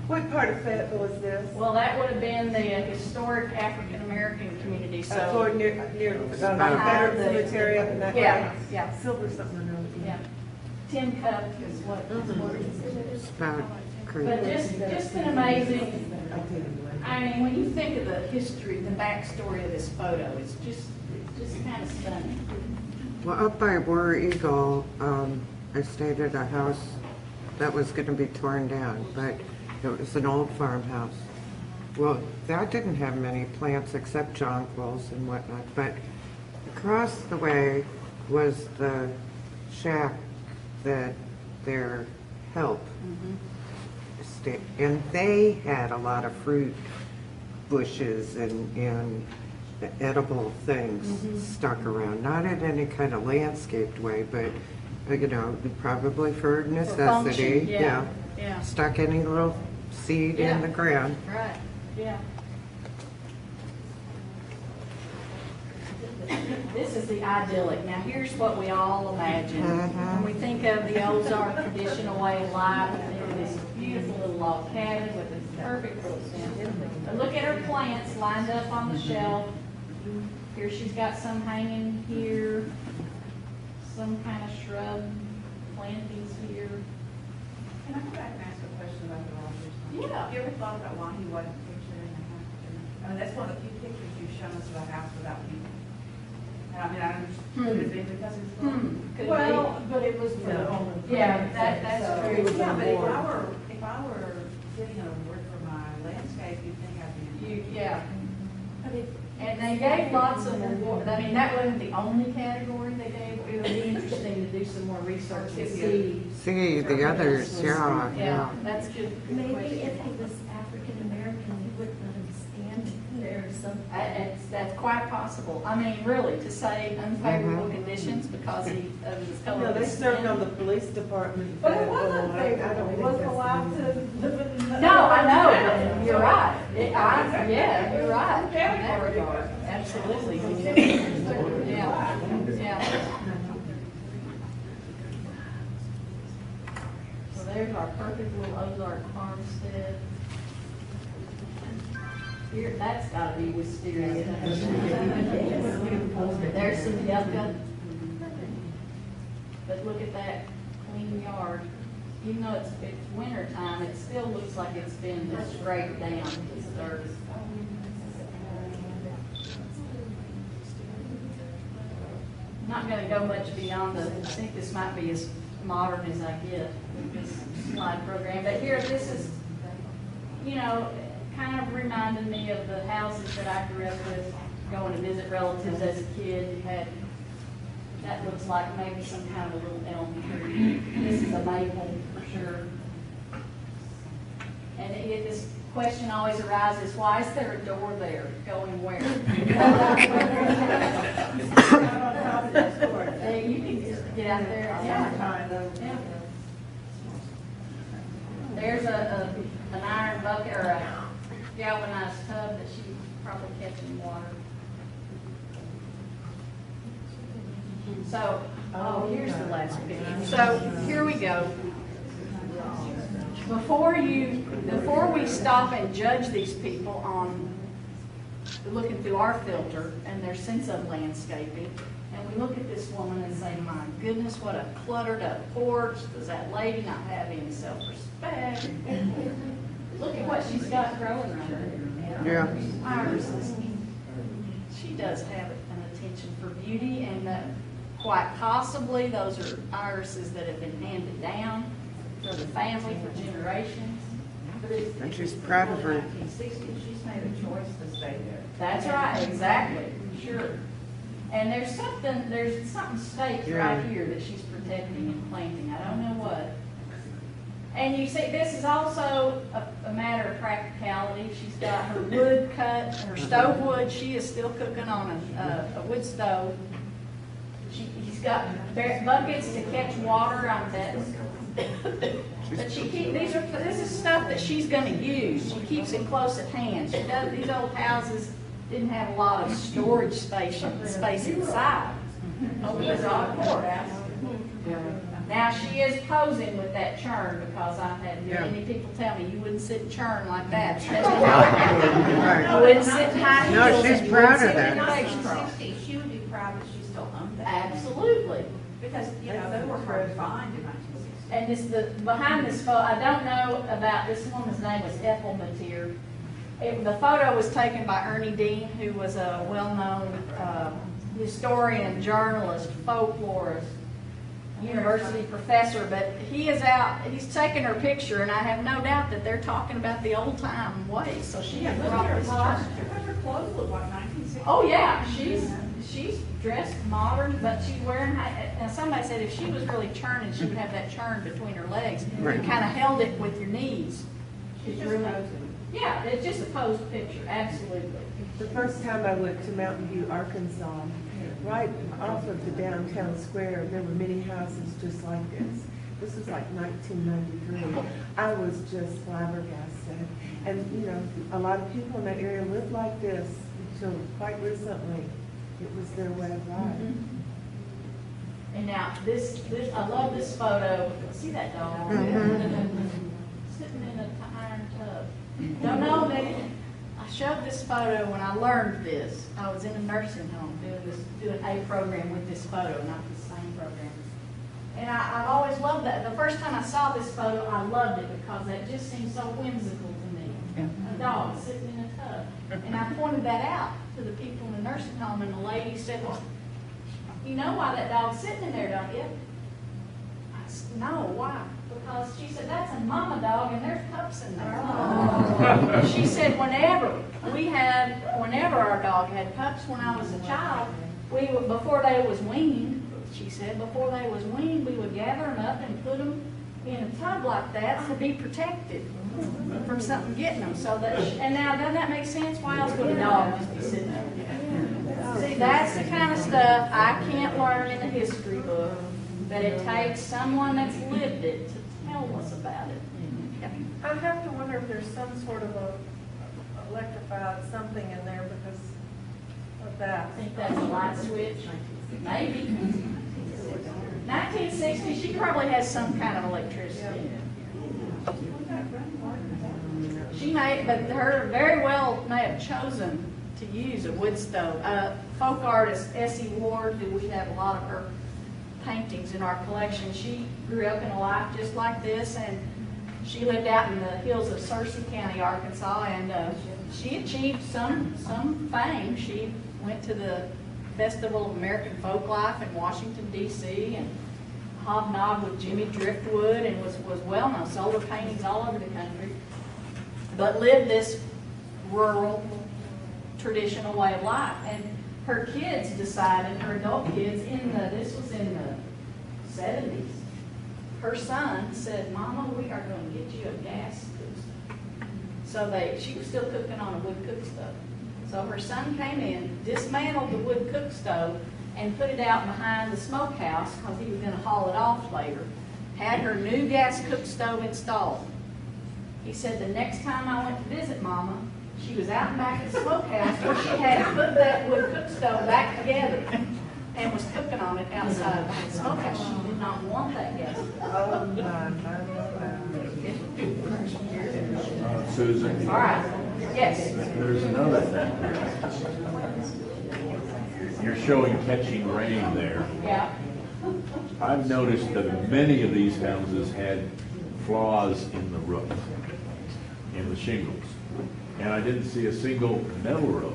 What part of Fayetteville is this? Well, that would have been the historic African American community. So Toward near the behind Veteran Cemetery up in that way? yeah. Silver something or other. Yeah. Tin Cup is what it's Spout Creek. But just an amazing, I mean, when you think of the history, the backstory of this photo, it's just kind of stunning. Well, up by War Eagle, I stayed at a house that was gonna be torn down, but it was an old farmhouse. Well, that didn't have many plants except jonquils and whatnot, but across the way was the shack that their help stayed, and they had a lot of fruit bushes and edible things stuck around, not in any kind of landscaped way, but, you know, probably for necessity. function, yeah, yeah. Stuck any little seed in the ground. Right, yeah. This is the idyllic. Now, here's what we all imagine. When we think of the Ozark traditional way of life, we think of this beautiful little log cabin with this perfect little fence. But look at her plants lined up on the shelf. Here she's got some hanging here, some kind of shrub plantings here. Can I go back and ask a question about the Rogers? Yeah. Have you ever thought about why he wasn't pictured in the house? I mean, that's one of the few pictures you've shown us of a house without people. And I mean, I understood it because it's Could Well, but it was for the home Yeah, improvement, that's so true. it was Yeah, but if more- I were getting an award for my landscape, you'd think I'd be. Yeah. But if, And they gave lots of awards. I mean, that wasn't the only category they gave. It would be interesting to do some more research and see. See, the others, yeah. Yeah, that's good. Good maybe question. if he was African American, he wouldn't let him stand there or something. That's quite possible. I mean, really, to say unfavorable conditions because of his color. No, of they his served skin. on the police department. But it I wasn't don't favorable, think he wasn't that's allowed to live in the. No, I know, but you're right. Yeah, you're right. In that regard, absolutely. Yeah, yeah. So there's our perfect little Ozark farmstead. Here, that's gotta be wisteria. There's some yucca. But look at that clean yard. Even though it's winter time, it still looks like it's been just scraped down, this dirt. I'm not gonna go much beyond I think this might be as modern as I get with this slide program. But here, this is, you know, kind of reminded me of the houses that I grew up with, going to visit relatives as a kid. You had, that looks like maybe some kind of a little elm tree. This is a maple for sure. And this question always arises, why is there a door there? Going where? You can just get out there. Yeah. There's an iron bucket or a galvanized tub that she's probably catching water. So, here's the last picture. So, here we go. Before we stop and judge these people on looking through our filter and their sense of landscaping, and we look at this woman and say, my goodness, what a cluttered up porch. Does that lady not have any self-respect? Look at what she's got growing right there. Yeah. Irises. She does have an attention for beauty, and quite possibly those are irises that have been handed down for the family for generations. And she's proud of her. 1960s, she's made a choice to stay there. That's right, exactly, sure. And there's something staked right here that she's protecting and planting. I don't know what. And you see, this is also a matter of practicality. She's got her wood cut, her stove wood. She is still cooking on a wood stove. He's got buckets to catch water on that. But this is stuff that she's going to use. She keeps it close at hand. These old houses didn't have a lot of storage space inside. Over the courthouse. Now she is posing with that churn because I've had many people tell me you wouldn't sit and churn like that. You wouldn't sit in high heels. No, she's and you proud wouldn't of sit in that. face pro. 1960s, she would be proud that she still owned that. Absolutely. Because, you know, they were hard to find in 1960s. And behind this photo, I don't know about this woman's name was Ethel Mateer. The photo was taken by Ernie Dean, who was a well-known historian, journalist, folklorist. university professor, but he is out, he's taking her picture, and I have no doubt that they're talking about the old time ways, so she has brought this church. Her clothes look like 1960s. Oh, yeah, she's dressed modern, but she's wearing, now somebody said if she was really churning, she would have that churn between her legs. You Right. kind of held it with your knees. She's It's just really, posing. yeah, it's just a posed picture, absolutely. The first time I went to Mountain View, Arkansas, right off of the downtown square, there were many houses just like this. This was like 1993. I was just flabbergasted. And, you know, a lot of people in that area lived like this until quite recently. It was their way of life. And now, I love this photo. See that dog? Sitting in an iron tub. Don't know, I showed this photo when I learned this. I was in a nursing home doing a program with this photo, not the same program. And I've always loved that. The first time I saw this photo, I loved it because that just seemed so whimsical to me. A dog sitting in a tub. And I pointed that out to the people in the nursing home, and the lady said, well, you know why that dog's sitting in there, don't you? I said, no, why? Because she said, that's a mama dog and there's pups in there. She said, whenever our dog had pups when I was a child, before they was weaned, she said, before they was weaned, we would gather them up and put them in a tub like that to be protected from something getting them. So that, and now doesn't that make sense? Why else would a dog just be sitting there? See, that's the kind of stuff I can't learn in a history book, but it takes someone that's lived it to tell us about it. I have to wonder if there's some sort of a electrified something in there because of that. I think that's a light switch. Maybe. 1960, she probably has some kind of electricity. She may, but her very well may have chosen to use a wood stove. Folk artist Essie Ward, who we have a lot of her paintings in our collection, she grew up in a life just like this, and she lived out in the hills of Searcy County, Arkansas, and she achieved some fame. She went to the Festival of American Folklife in Washington, D.C., and hobnobbed with Jimmy Driftwood and was well known, sold her paintings all over the country, but lived this rural, traditional way of life. And her kids decided, her adult kids, this was in the 70s, her son said, Mama, we are going to get you a gas cook stove. So she was still cooking on a wood cook stove. So her son came in, dismantled the wood cook stove, and put it out behind the smokehouse because he was going to haul it off later. Had her new gas cook stove installed. He said the next time I went to visit Mama, she was out back at the smokehouse where she had put that wood cook stove back together and was cooking on it outside the smokehouse. She did not want that gas. Oh, my. Susan? All right. Yes. There's another thing. You're showing catching rain there. Yeah. I've noticed that many of these houses had flaws in the roof, in the shingles. And I didn't see a single metal roof.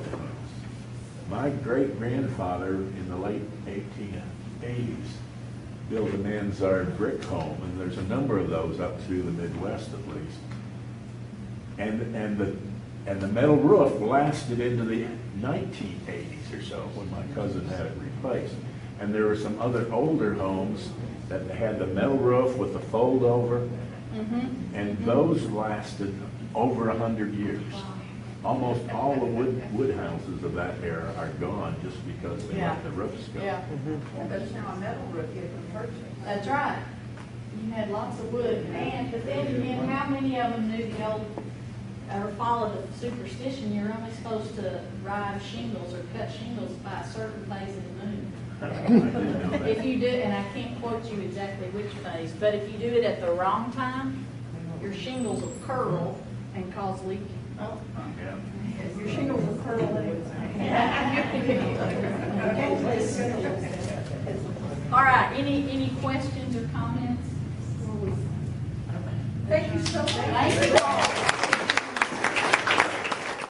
My great-grandfather in the late 1880s built a mansard brick home, and there's a number of those up through the Midwest at least. And the metal roof lasted into the 1980s or so when my cousin had it replaced. And there were some other older homes that had the metal roof with the fold over, and those lasted over 100 years. Almost all the wood houses of that era are gone just because they let the roofs go. Yeah. But now a metal roof you can purchase. That's right. You had lots of wood, but then again, how many of them knew the old, or followed the superstition, you're only supposed to ride shingles or cut shingles by a certain phase of the moon. If you do, and I can't quote you exactly which phase, but if you do it at the wrong time, your shingles will curl and cause leaking. Oh. Yeah. Your shingles will curl anyway. All right, any questions or comments? Thank you so much. Thank you.